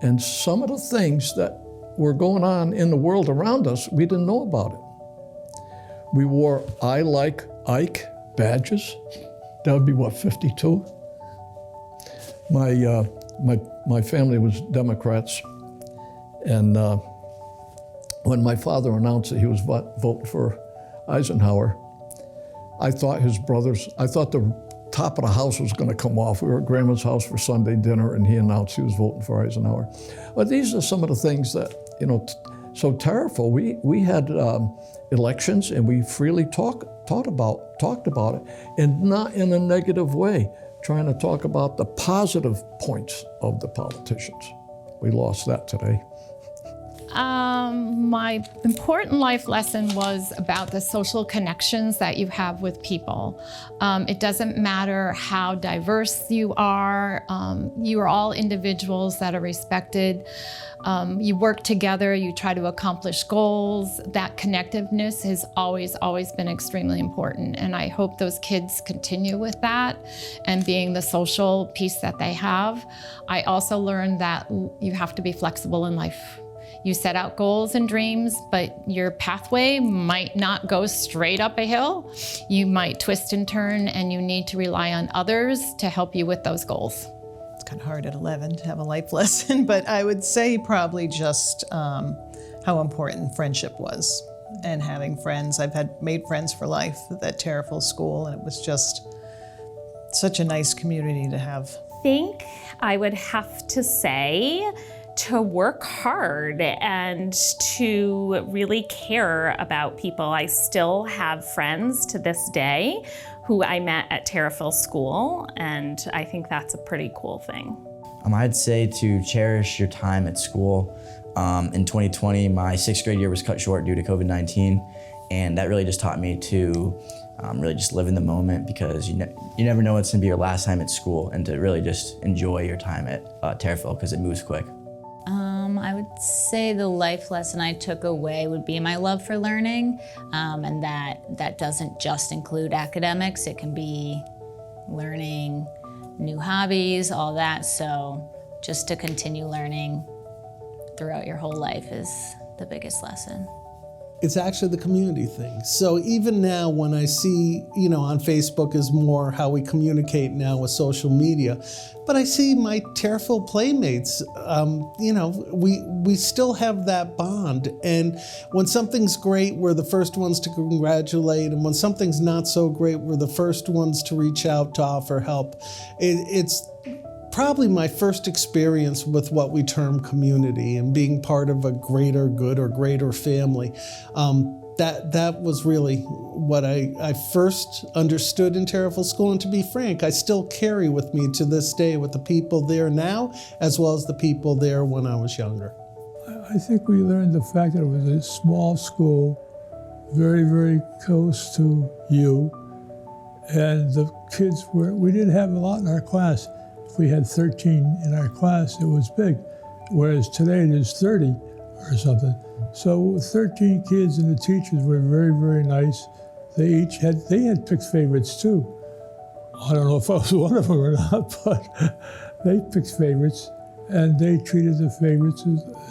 and some of the things that were going on in the world around us, we didn't know about it. We wore I like Ike badges. That would be what, 52? My family was Democrats, and when my father announced that he was voting for Eisenhower, I thought the top of the house was going to come off. We were at Grandma's house for Sunday dinner, and he announced he was voting for Eisenhower. But these are some of the things that, so Tariffville, we had elections, and we freely talked about it, and not in a negative way, trying to talk about the positive points of the politicians. We lost that today. My important life lesson was about the social connections that you have with people. It doesn't matter how diverse you are all individuals that are respected. You work together, you try to accomplish goals. That connectiveness has always been extremely important, and I hope those kids continue with that and being the social piece that they have. I also learned that you have to be flexible in life. You set out goals and dreams, but your pathway might not go straight up a hill. You might twist and turn, and you need to rely on others to help you with those goals. It's kind of hard at 11 to have a life lesson, but I would say probably just how important friendship was and having friends. I've made friends for life at Tariffville School, and it was just such a nice community to have. I think I would have to say to work hard and to really care about people. I still have friends to this day who I met at Tariffville School, and I think that's a pretty cool thing. I'd say to cherish your time at school. In 2020, my 6th grade year was cut short due to COVID-19, and that really just taught me to really just live in the moment, because you never know what's gonna be your last time at school, and to really just enjoy your time at Tariffville, because it moves quick. I would say the life lesson I took away would be my love for learning, and that doesn't just include academics. It can be learning new hobbies, all that. So just to continue learning throughout your whole life is the biggest lesson. It's actually the community thing. So even now when I see, on Facebook is more how we communicate now with social media, but I see my Tariffville playmates, we still have that bond. And when something's great, we're the first ones to congratulate. And when something's not so great, we're the first ones to reach out to offer help. It's probably my first experience with what we term community and being part of a greater good or greater family. That was really what I first understood in Tariffville School. And to be frank, I still carry with me to this day with the people there now, as well as the people there when I was younger. I think we learned the fact that it was a small school, very, very close to you, and the kids we didn't have a lot in our class. If we had 13 in our class, it was big, whereas today there's 30 or something. So 13 kids and the teachers were very, very nice. They had picked favorites too. I don't know if I was one of them or not, but they picked favorites, and they treated the favorites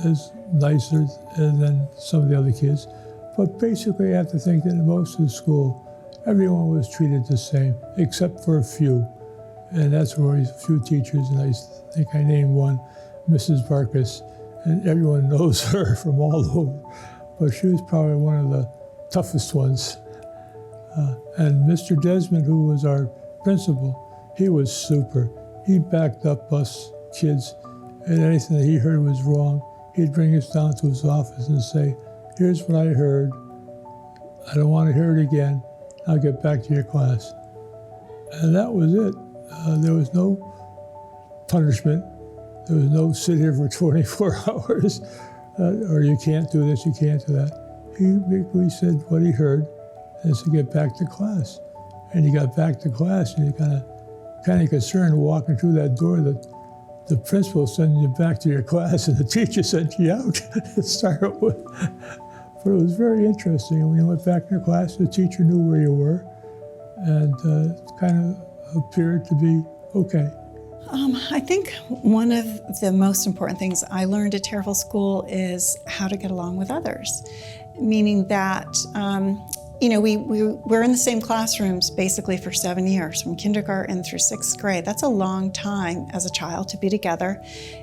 as nicer than some of the other kids. But basically, I have to think that in most of the school, everyone was treated the same, except for a few. And that's where a few teachers, and I think I named one, Mrs. Barkus, and everyone knows her from all over. But she was probably one of the toughest ones. And Mr. Desmond, who was our principal, he was super. He backed up us kids, and anything that he heard was wrong, he'd bring us down to his office and say, here's what I heard. I don't want to hear it again. I'll get back to your class. And that was it. There was no punishment. There was no sit here for 24 hours, or you can't do this, you can't do that. He basically said what he heard, and said get back to class. And he got back to class, and he kind of concerned walking through that door that the principal sending you back to your class and the teacher sent you out to start with. But it was very interesting. And when you went back to class, the teacher knew where you were, and kind of appeared to be okay. I think one of the most important things I learned at Tariffville School is how to get along with others, meaning that we were in the same classrooms basically for 7 years, from kindergarten through 6th grade. That's a long time as a child to be together.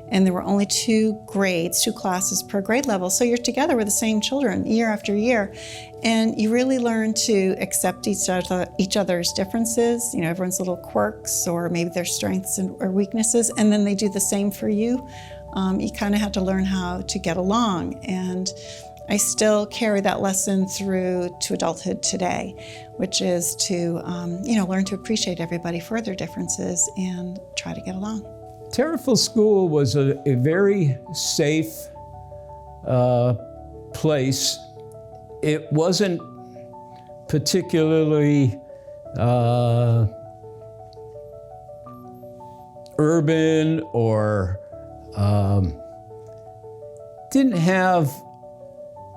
And there were only 2 classes per grade level. So you're together with the same children year after year. And you really learn to accept each other's differences, everyone's little quirks or maybe their strengths or weaknesses. And then they do the same for you. You kind of have to learn how to get along. And I still carry that lesson through to adulthood today, which is to, learn to appreciate everybody for their differences and try to get along. Tariffville School was a very safe place. It wasn't particularly urban or didn't have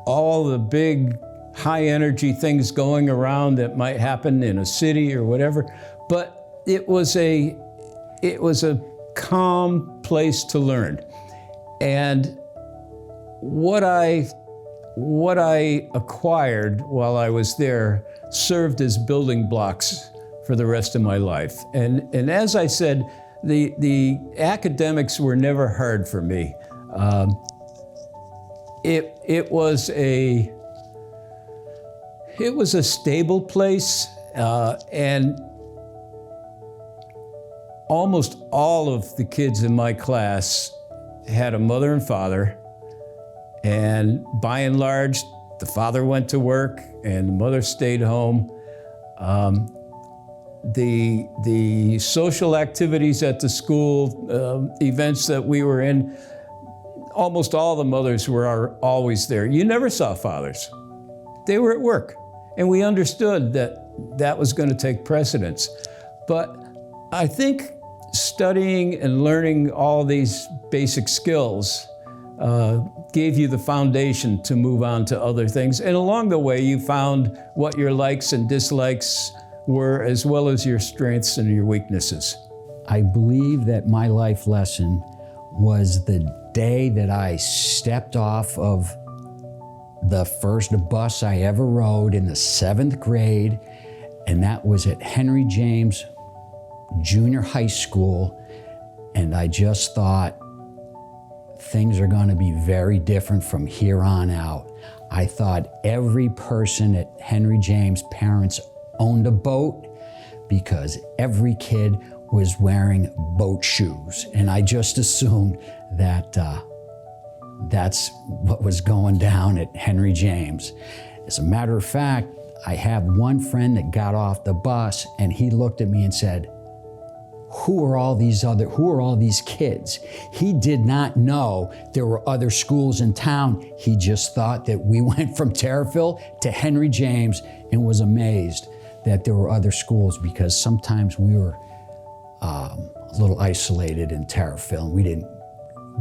all the big high energy things going around that might happen in a city or whatever, but it was a calm place to learn. And what I acquired while I was there served as building blocks for the rest of my life. And as I said, the academics were never hard for me. It was a stable place, and almost all of the kids in my class had a mother and father, and by and large, the father went to work and the mother stayed home. The social activities at the school, events that we were in, almost all the mothers were always there. You never saw fathers. They were at work. And we understood that was going to take precedence. But I think studying and learning all these basic skills gave you the foundation to move on to other things. And along the way, you found what your likes and dislikes were, as well as your strengths and your weaknesses. I believe that my life lesson was the day that I stepped off of the first bus I ever rode in the 7th grade, and that was at Henry James Junior High School, and I just thought, things are going to be very different from here on out. I thought every person at Henry James' parents owned a boat because every kid was wearing boat shoes, and I just assumed that that's what was going down at Henry James. As a matter of fact, I have one friend that got off the bus and he looked at me and said, who are all these kids? He did not know there were other schools in town. He just thought that we went from Tariffville to Henry James and was amazed that there were other schools, because sometimes we were a little isolated in Tariffville and we didn't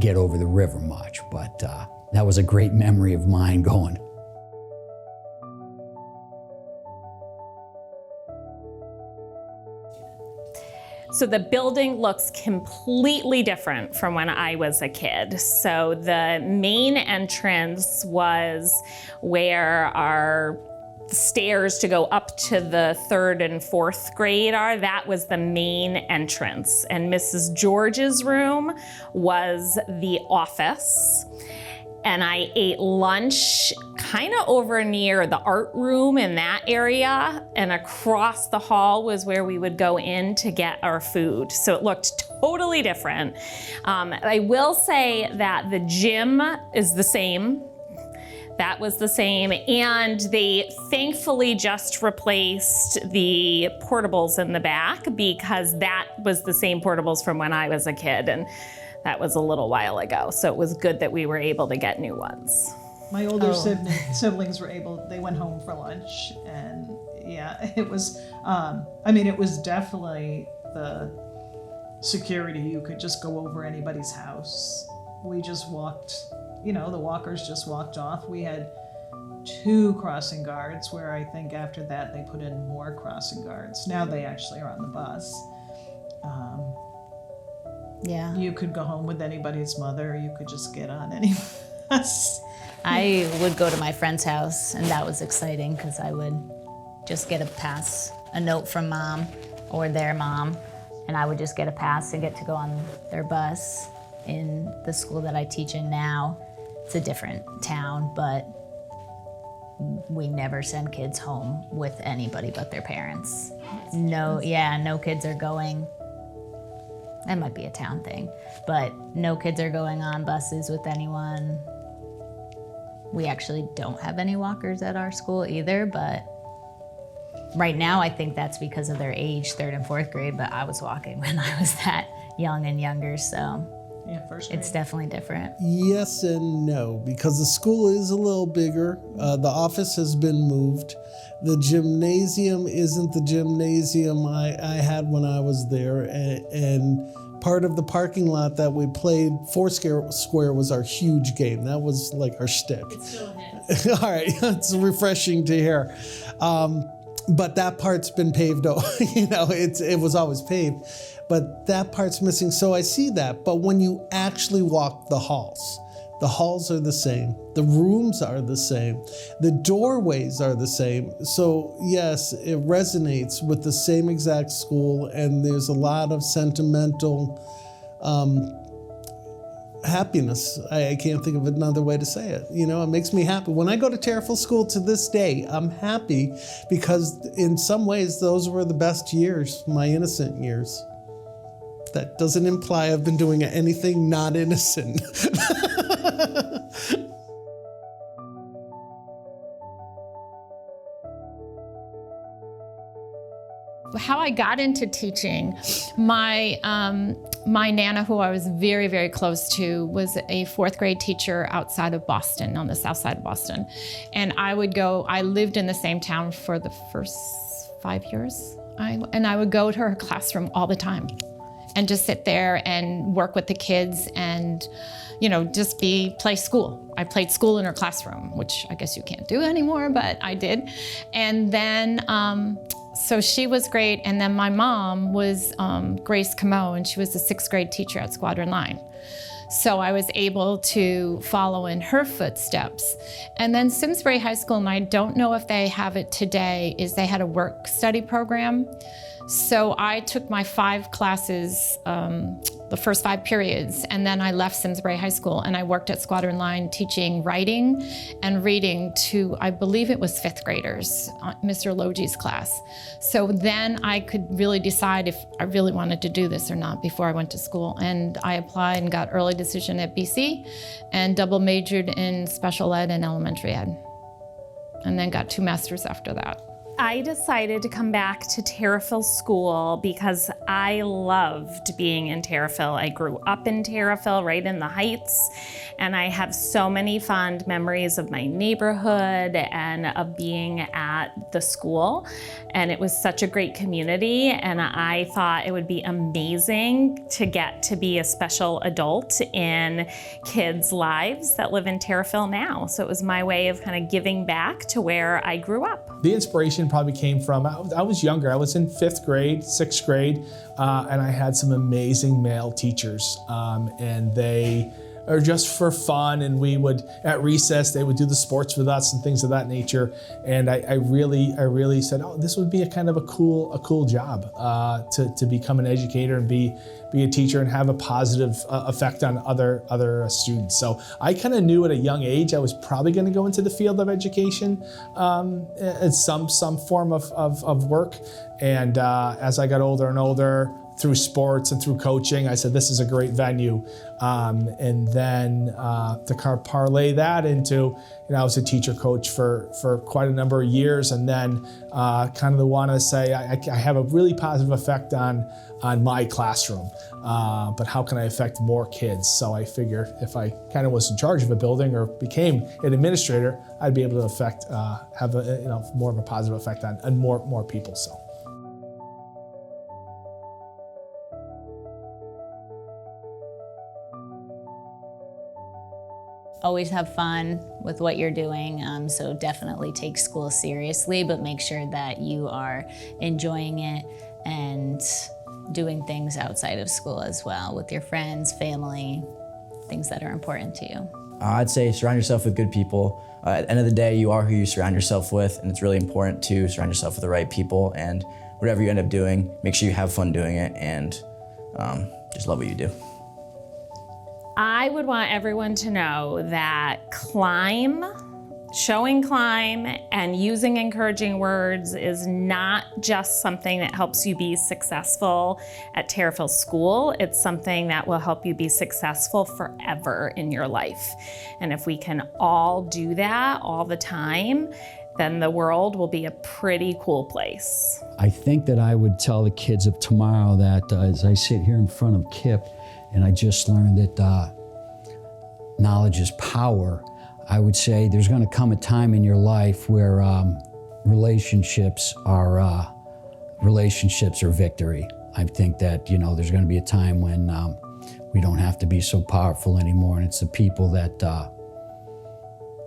get over the river much, but that was a great memory of mine going. So the building looks completely different from when I was a kid. So the main entrance was where our stairs to go up to the 3rd and 4th grade are. That was the main entrance. And Mrs. George's room was the office. And I ate lunch kind of over near the art room in that area, and across the hall was where we would go in to get our food. So it looked totally different. I will say that the gym is the same. That was the same, and they thankfully just replaced the portables in the back, because that was the same portables from when I was a kid, and that was a little while ago. So it was good that we were able to get new ones. My older siblings were able, they went home for lunch, and yeah, it was, it was definitely the security. You could just go over anybody's house. We just walked, the walkers just walked off. We had 2 crossing guards, where I think after that they put in more crossing guards. Now they actually are on the bus. Yeah. You could go home with anybody's mother, or you could just get on any bus. I would go to my friend's house, and that was exciting because I would just get a note from mom or their mom, and I would just get a pass and get to go on their bus. In the school that I teach in now, it's a different town, but we never send kids home with anybody but their parents. No kids are going. That might be a town thing, but no kids are going on buses with anyone. We actually don't have any walkers at our school either, but right now I think that's because of their age, 3rd and 4th grade, but I was walking when I was that young and younger, so yeah, first grade. It's definitely different. Yes and no, because the school is a little bigger. The office has been moved. The gymnasium isn't the gymnasium I had when I was there, and part of the parking lot that we played, Foursquare was our huge game. That was like our shtick. It's still a hit. All right, it's refreshing to hear. But that part's been paved over. It was always paved, but that part's missing. So I see that. But when you actually walk the halls are the same. The rooms are the same. The doorways are the same. So yes, it resonates with the same exact school, and there's a lot of sentimental happiness. I can't think of another way to say it. It makes me happy. When I go to Tariffville School to this day, I'm happy because in some ways those were the best years, my innocent years. That doesn't imply I've been doing anything not innocent. How I got into teaching, my Nana, who I was very, very close to, was a 4th grade teacher outside of Boston, on the south side of Boston. And I lived in the same town for the first 5 years. And I would go to her classroom all the time and just sit there and work with the kids and, just play school. I played school in her classroom, which I guess you can't do anymore, but I did. And then, so she was great, and then my mom was Grace Camo, and she was the 6th grade teacher at Squadron Line. So I was able to follow in her footsteps. And then Simsbury High School, and I don't know if they have it today, is they had a work study program. So I took my 5 classes, the first 5 periods, and then I left Simsbury High School and I worked at Squadron Line teaching writing and reading to, I believe it was 5th graders, Mr. Logi's class. So then I could really decide if I really wanted to do this or not before I went to school. And I applied and got early decision at BC and double majored in special ed and elementary ed. And then got 2 masters after that. I decided to come back to Tariffville School because I loved being in Tariffville. I grew up in Tariffville, right in the Heights, and I have so many fond memories of my neighborhood and of being at the school. And it was such a great community, and I thought it would be amazing to get to be a special adult in kids' lives that live in Tariffville now. So it was my way of kind of giving back to where I grew up. The inspiration probably came from, I was younger. I was in 5th grade, 6th grade, and I had some amazing male teachers, and they are just for fun, and we would, at recess, they would do the sports with us and things of that nature. And I really said, oh, this would be a kind of a cool job to become an educator and be a teacher and have a positive effect on other students. So I kind of knew at a young age I was probably going to go into the field of education in some form of work. And as I got older and older, through sports and through coaching, I said, this is a great venue. And then to parlay that into, I was a teacher coach for quite a number of years, and then kind of want to say I have a really positive effect on my classroom, but how can I affect more kids? So I figure if I kind of was in charge of a building or became an administrator, I'd be able to have more of a positive effect on more people. So. Always have fun with what you're doing, so definitely take school seriously, but make sure that you are enjoying it and doing things outside of school as well, with your friends, family, things that are important to you. I'd say surround yourself with good people. At the end of the day, you are who you surround yourself with, and it's really important to surround yourself with the right people, and whatever you end up doing, make sure you have fun doing it, and just love what you do. I would want everyone to know that showing climb and using encouraging words is not just something that helps you be successful at Tariffville School. It's something that will help you be successful forever in your life. And if we can all do that all the time, then the world will be a pretty cool place. I think that I would tell the kids of tomorrow that as I sit here in front of Kip, and I just learned that knowledge is power, I would say there's going to come a time in your life where relationships are victory. I think that, there's going to be a time when we don't have to be so powerful anymore, and it's the people that,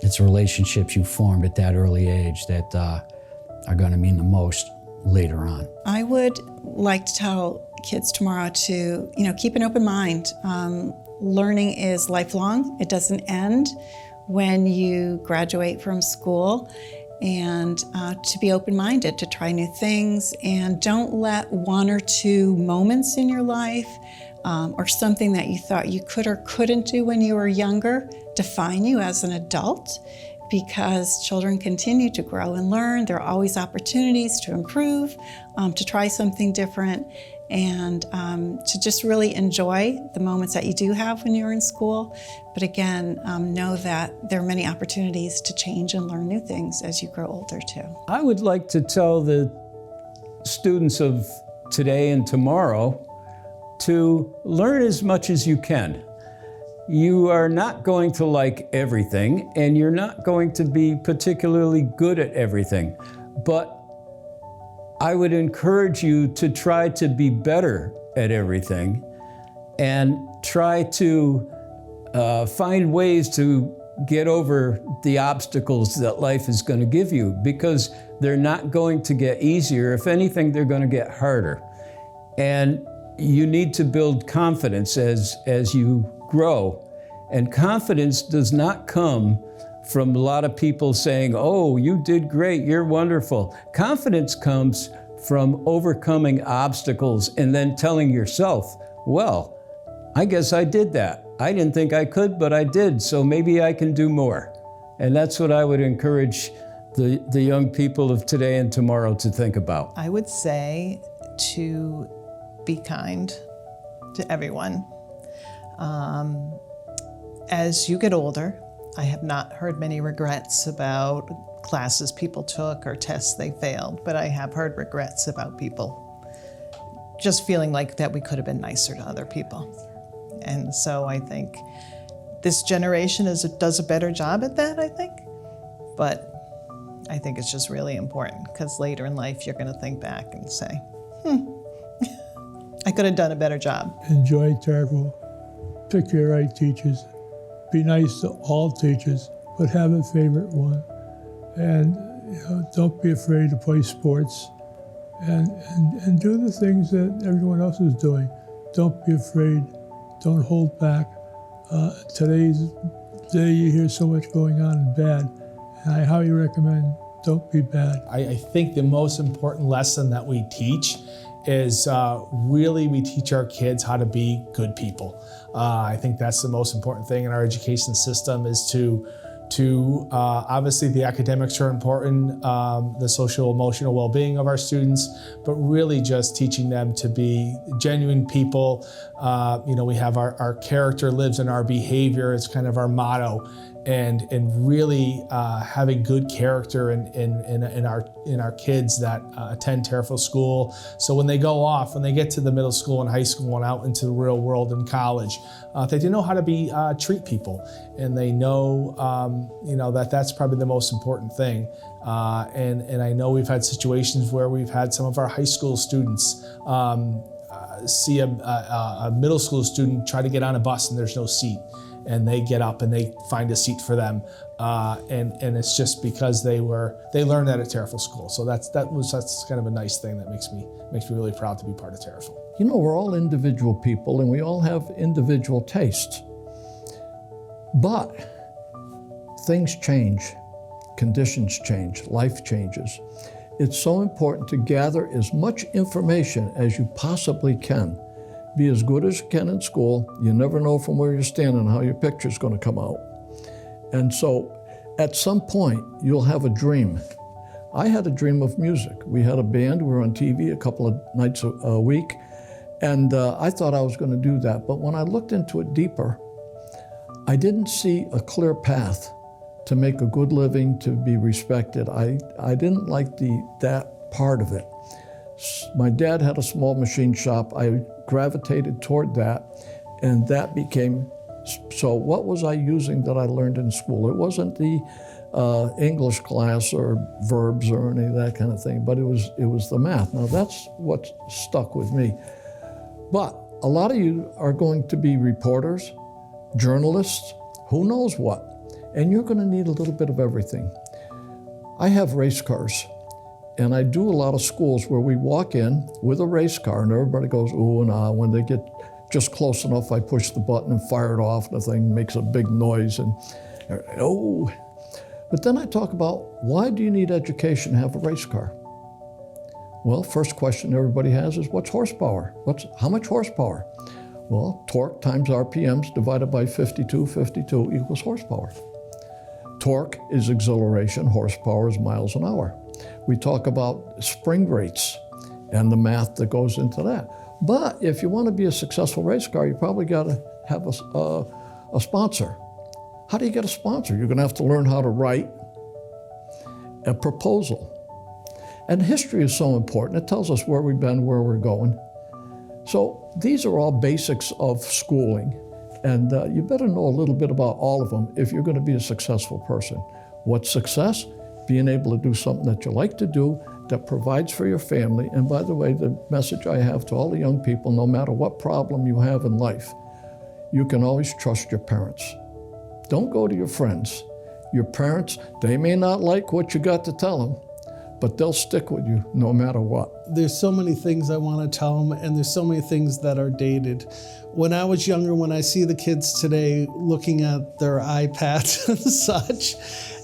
it's relationships you formed at that early age that are going to mean the most later on. I would like to tell kids tomorrow to, keep an open mind. Learning is lifelong. It doesn't end when you graduate from school, and to be open-minded, to try new things, and don't let one or two moments in your life or something that you thought you could or couldn't do when you were younger define you as an adult, because children continue to grow and learn. There are always opportunities to improve, to try something different, and to just really enjoy the moments that you do have when you're in school. But again, know that there are many opportunities to change and learn new things as you grow older too. I would like to tell the students of today and tomorrow to learn as much as you can. You are not going to like everything, and you're not going to be particularly good at everything, but I would encourage you to try to be better at everything and try to find ways to get over the obstacles that life is going to give you, because they're not going to get easier. If anything, they're going to get harder. And you need to build confidence as you grow. And confidence does not come from a lot of people saying, oh, you did great, you're wonderful. Confidence comes from overcoming obstacles and then telling yourself, well, I guess I did that. I didn't think I could, but I did, so maybe I can do more. And that's what I would encourage the young people of today and tomorrow to think about. I would say to be kind to everyone. As you get older, I have not heard many regrets about classes people took or tests they failed, but I have heard regrets about people just feeling like that we could have been nicer to other people. And so I think this generation does a better job at that, I think. But I think it's just really important because later in life you're going to think back and say, I could have done a better job. Enjoy Tariffville. Pick your right teachers. Be nice to all teachers, but have a favorite one. And don't be afraid to play sports. And do the things that everyone else is doing. Don't be afraid. Don't hold back. Today's day, you hear so much going on in bad, and I highly recommend don't be bad. I think the most important lesson that we teach is really we teach our kids how to be good people. I think that's the most important thing in our education system is to obviously the academics are important, the social emotional well-being of our students, but really just teaching them to be genuine people. We have our character lives in our behavior. It's kind of our motto. And really having good character in our kids that attend Tariffville School. So when they go off, when they get to the middle school and high school and out into the real world in college, they do know how to treat people, and they know that's probably the most important thing. And I know we've had situations where we've had some of our high school students see a middle school student try to get on a bus and there's no seat. And they get up and they find a seat for them, and it's just because they learned that at Tariffville School. So that's kind of a nice thing that makes me really proud to be part of Tariffville. We're all individual people and we all have individual tastes. But things change, conditions change, life changes. It's so important to gather as much information as you possibly can. Be as good as you can in school. You never know from where you're standing how your picture's going to come out. And so at some point, you'll have a dream. I had a dream of music. We had a band. We were on TV a couple of nights a week. And I thought I was going to do that. But when I looked into it deeper, I didn't see a clear path to make a good living, to be respected. I didn't like that part of it. My dad had a small machine shop. I gravitated toward that, and that became, so what was I using that I learned in school? It wasn't the English class or verbs or any of that kind of thing, but it was the math. Now that's what stuck with me. But a lot of you are going to be reporters, journalists, who knows what, and you're going to need a little bit of everything. I have race cars. And I do a lot of schools where we walk in with a race car and everybody goes, ooh and ah. When they get just close enough, I push the button and fire it off. The thing makes a big noise and, oh. But then I talk about, why do you need education to have a race car? Well, first question everybody has is, what's horsepower? How much horsepower? Well, torque times RPMs divided by 52 equals horsepower. Torque is exhilaration, horsepower is miles an hour. We talk about spring rates and the math that goes into that. But if you want to be a successful race car, you probably got to have a sponsor. How do you get a sponsor? You're going to have to learn how to write a proposal. And history is so important. It tells us where we've been, where we're going. So these are all basics of schooling. And you better know a little bit about all of them if you're going to be a successful person. What's success? Being able to do something that you like to do, that provides for your family. And by the way, the message I have to all the young people, no matter what problem you have in life, you can always trust your parents. Don't go to your friends. Your parents, they may not like what you got to tell them, but they'll stick with you no matter what. There's so many things I want to tell them, and there's so many things that are dated. When I was younger, when I see the kids today looking at their iPads and such,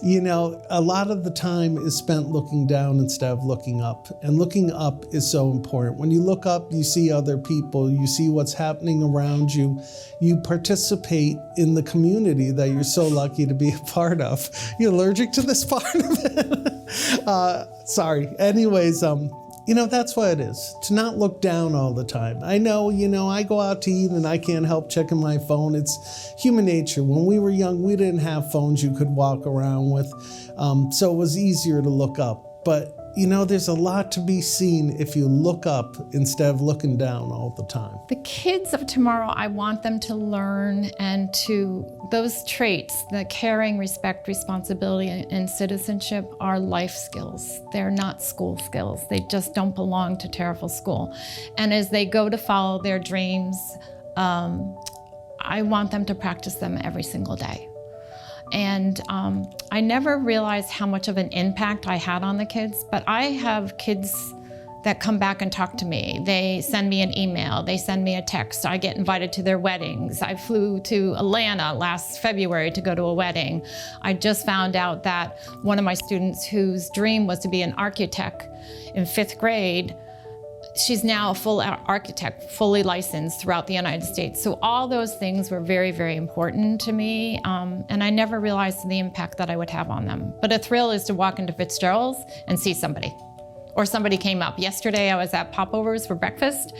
a lot of the time is spent looking down instead of looking up. And looking up is so important. When you look up, you see other people, you see what's happening around you. You participate in the community that you're so lucky to be a part of. You're allergic to this part of it? Sorry. Anyways, that's what it is, to not look down all the time. I know, I go out to eat and I can't help checking my phone. It's human nature. When we were young, we didn't have phones you could walk around with, so it was easier to look up. But, you know, there's a lot to be seen if you look up instead of looking down all the time. The kids of tomorrow, I want them to learn and those traits, the caring, respect, responsibility, and citizenship are life skills. They're not school skills. They just don't belong to Tariffville School. And as they go to follow their dreams, I want them to practice them every single day. And I never realized how much of an impact I had on the kids, but I have kids that come back and talk to me. They send me an email, they send me a text, I get invited to their weddings. I flew to Atlanta last February to go to a wedding. I just found out that one of my students whose dream was to be an architect in 5th grade, she's now a full architect, fully licensed throughout the United States. So all those things were very, very important to me, and I never realized the impact that I would have on them. But a thrill is to walk into Fitzgerald's and see somebody, or somebody came up. Yesterday I was at Popovers for breakfast,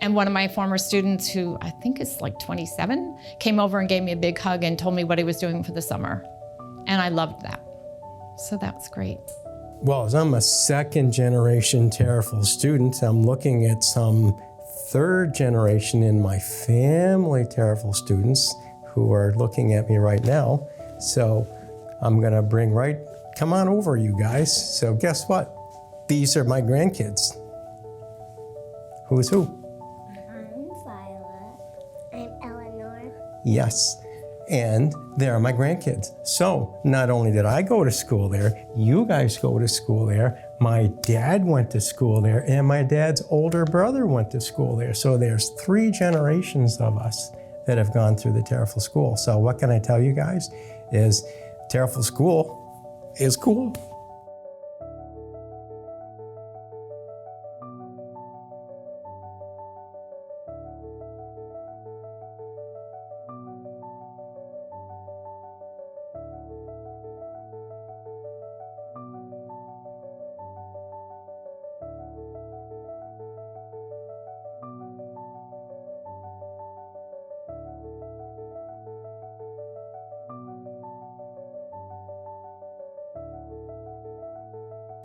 and one of my former students, who I think is like 27, came over and gave me a big hug and told me what he was doing for the summer. And I loved that. So that's great. Well, as I'm a 2nd generation Tariffville student, I'm looking at some 3rd generation in my family Tariffville students who are looking at me right now. So I'm gonna come on over, you guys. So guess what? These are my grandkids. Who's who? I'm Violet. I'm Eleanor. Yes. And they're my grandkids. So not only did I go to school there, you guys go to school there, my dad went to school there, and my dad's older brother went to school there. So there's 3 generations of us that have gone through the Tariffville School. So what can I tell you guys is Tariffville School is cool.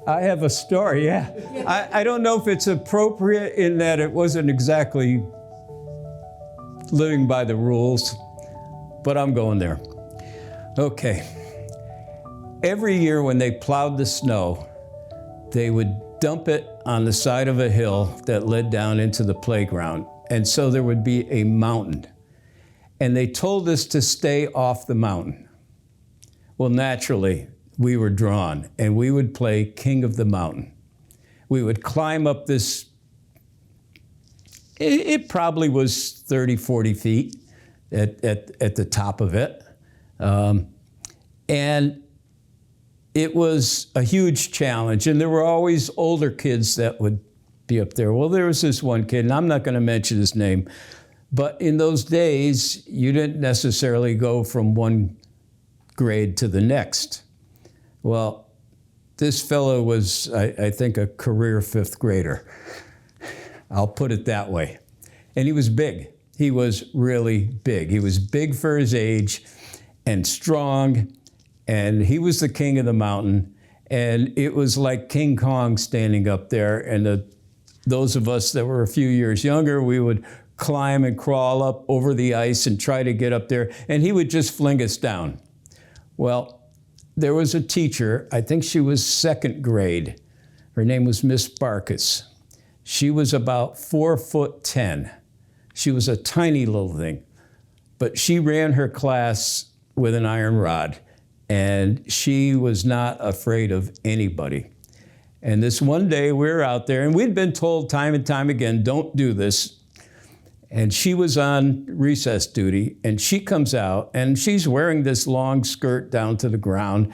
I have a story, yeah. I don't know if it's appropriate in that it wasn't exactly living by the rules, but I'm going there. Okay. Every year when they plowed the snow, they would dump it on the side of a hill that led down into the playground. And so there would be a mountain. And they told us to stay off the mountain. Well, naturally, we were drawn, and we would play King of the Mountain. We would climb up this, it probably was 30, 40 feet at the top of it. And it was a huge challenge, and there were always older kids that would be up there. Well, there was this one kid, and I'm not gonna mention his name, but in those days, you didn't necessarily go from one grade to the next. Well, this fellow was, I think, a career 5th grader. I'll put it that way. And he was big. He was really big. He was big for his age and strong, and he was the king of the mountain. And it was like King Kong standing up there, and those of us that were a few years younger, we would climb and crawl up over the ice and try to get up there, and he would just fling us down. Well, there was a teacher, I think she was 2nd grade. Her name was Miss Barkus. She was about 4'10". She was a tiny little thing, but she ran her class with an iron rod, and she was not afraid of anybody. And this one day we were out there, and we'd been told time and time again, don't do this. And she was on recess duty, and she comes out, and she's wearing this long skirt down to the ground.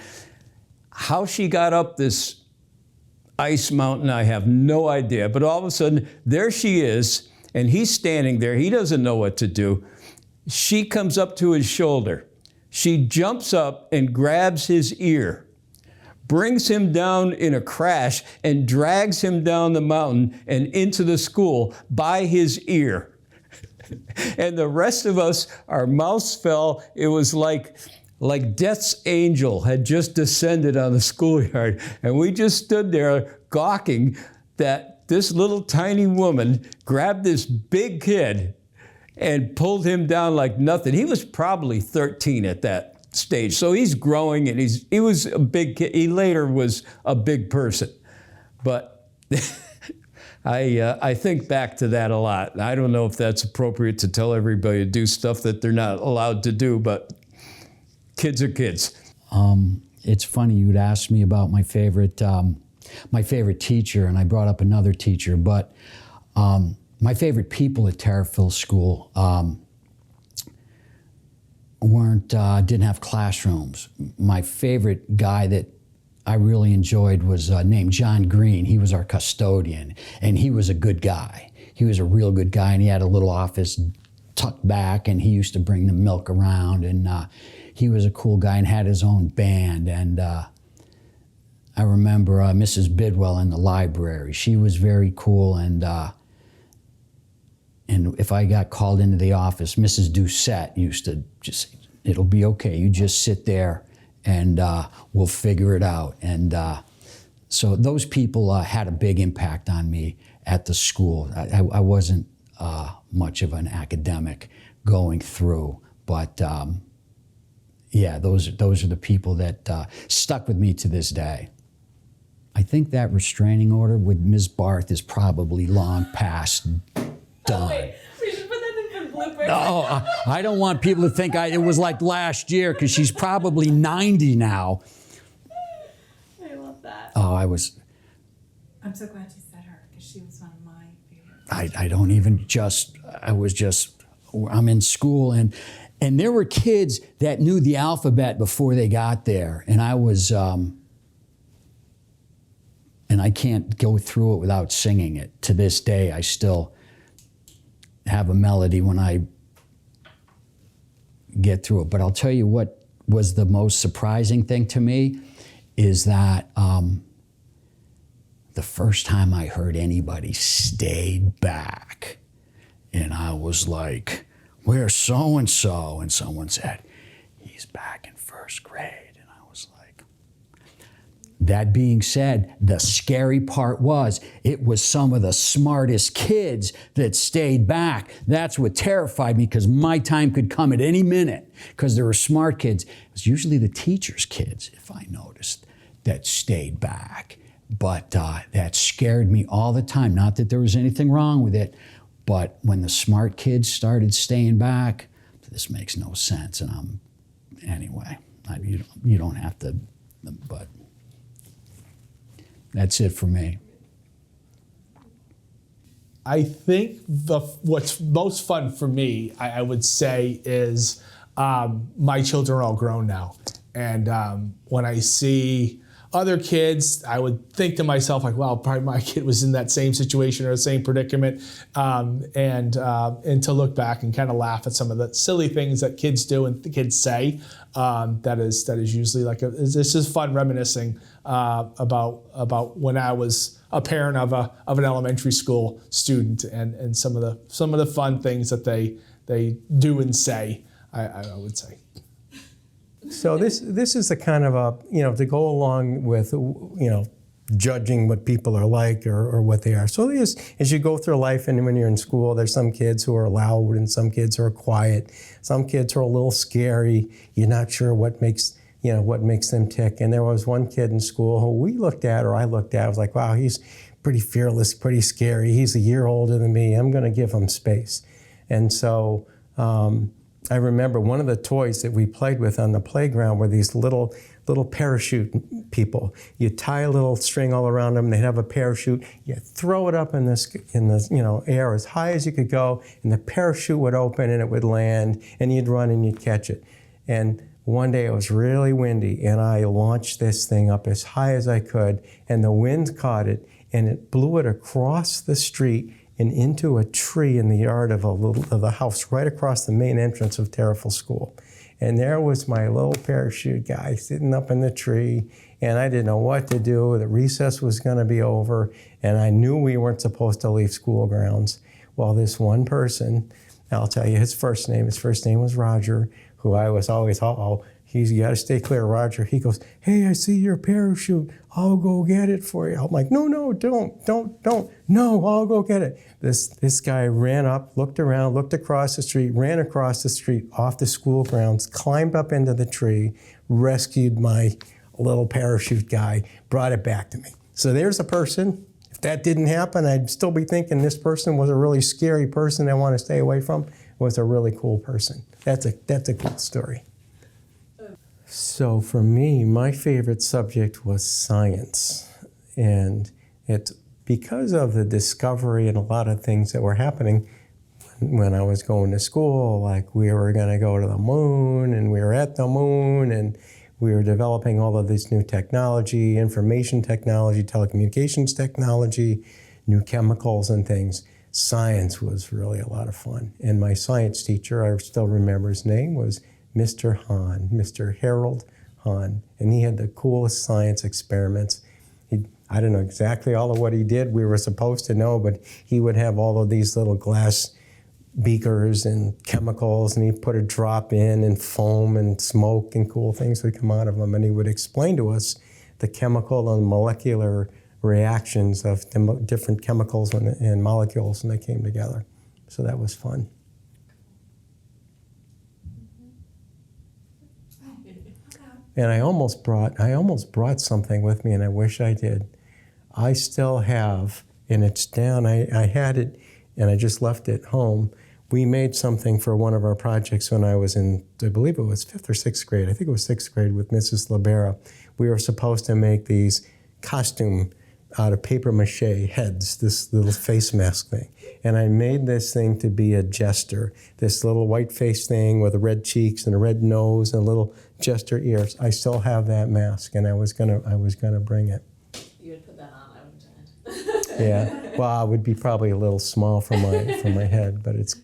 How she got up this ice mountain, I have no idea. But all of a sudden, there she is, and he's standing there. He doesn't know what to do. She comes up to his shoulder. She jumps up and grabs his ear, brings him down in a crash, and drags him down the mountain and into the school by his ear. And the rest of us, our mouths fell. It was like like death's angel had just descended on the schoolyard, and we just stood there gawking that this little tiny woman grabbed this big kid and pulled him down like nothing. He was probably 13 at that stage, so he's growing, and he was a big kid. He later was a big person, but I think back to that a lot. I don't know if that's appropriate to tell everybody to do stuff that they're not allowed to do, but kids are kids. It's funny you'd ask me about my favorite teacher, and I brought up another teacher, but my favorite people at Tariffville School didn't have classrooms. My favorite guy that I really enjoyed was named John Green. He was our custodian, and he was a good guy. He was a real good guy, and he had a little office tucked back, and he used to bring the milk around, and he was a cool guy and had his own band. And I remember Mrs. Bidwell in the library. She was very cool, and if I got called into the office, Mrs. Doucette used to just, it'll be okay, you just sit there and we'll figure it out. And so those people had a big impact on me at the school. I wasn't much of an academic going through, but yeah, those are the people that stuck with me to this day. I think that restraining order with Ms. Barth is probably long past done. Oh, wait. We should put that in the bloopers. No, I don't want people to think it was like last year, because she's probably 90 now. I love that. Oh, I'm so glad you said her, because she was one of my favorites. I'm in school, and there were kids that knew the alphabet before they got there, and I was, and I can't go through it without singing it. To this day, I still have a melody when I get through it. But I'll tell you what was the most surprising thing to me is that the first time I heard anybody stayed back, and I was like, where's so-and-so? And someone said, he's back in first grade. And I was like, that being said, the scary part was it was some of the smartest kids that stayed back. That's what terrified me, because my time could come at any minute, because there were smart kids. It was usually the teachers' kids, if I noticed, that stayed back. But that scared me all the time. Not that there was anything wrong with it, but when the smart kids started staying back, this makes no sense. And anyway, you don't have to, but that's it for me. I think what's most fun for me, I would say, is my children are all grown now. And when I see other kids, I would think to myself, like, well, probably my kid was in that same situation or the same predicament, and to look back and kind of laugh at some of the silly things that kids do and the kids say. That is usually like this is fun reminiscing about when I was a parent of an elementary school student and some of the fun things that they do and say. I would say. So this is the kind of to go along with, judging what people are like or what they are. So as you go through life and when you're in school, there's some kids who are loud and some kids who are quiet. Some kids are a little scary. You're not sure what makes them tick. And there was one kid in school who I looked at, I was like, wow, he's pretty fearless, pretty scary. He's a year older than me. I'm going to give him space. And so, I remember one of the toys that we played with on the playground were these little parachute people. You tie a little string all around them, they'd have a parachute, you throw it up in the air as high as you could go, and the parachute would open and it would land, and you'd run and you'd catch it. And one day it was really windy, and I launched this thing up as high as I could, and the wind caught it, and it blew it across the street and into a tree in the yard of the house right across the main entrance of Tariffville School. And there was my little parachute guy sitting up in the tree, and I didn't know what to do. The recess was going to be over, and I knew we weren't supposed to leave school grounds. Well, this one person, I'll tell you his first name was Roger, who I was always, He's, you got to stay clear, Roger. He goes, hey, I see your parachute. I'll go get it for you. I'm like, no, don't. No, I'll go get it. This guy ran up, looked around, looked across the street, ran across the street off the school grounds, climbed up into the tree, rescued my little parachute guy, brought it back to me. So there's a person. If that didn't happen, I'd still be thinking this person was a really scary person I want to stay away from. Was a really cool person. That's a cool story. So for me, my favorite subject was science. And it's because of the discovery and a lot of things that were happening when I was going to school, like we were going to go to the moon and we were at the moon and we were developing all of this new technology, information technology, telecommunications technology, new chemicals and things. Science was really a lot of fun. And my science teacher, I still remember his name, was Mr. Hahn, Mr. Harold Hahn. And he had the coolest science experiments. I don't know exactly all of what he did. We were supposed to know, but he would have all of these little glass beakers and chemicals, and he'd put a drop in, and foam and smoke and cool things would come out of them. And he would explain to us the chemical and molecular reactions of different chemicals and molecules when they came together. So that was fun. And I almost brought something with me, and I wish I did. I still have, and it's down, I had it, and I just left it home. We made something for one of our projects when I was in, I believe it was 5th or 6th grade. I think it was 6th grade with Mrs. Libera. We were supposed to make these costume out of paper mache heads, this little face mask thing. And I made this thing to be a jester, this little white face thing with red cheeks and a red nose and little jester ears. I still have that mask, and I was gonna bring it. You would put that on, I would. Yeah, well, it would be probably a little small for my head, but it's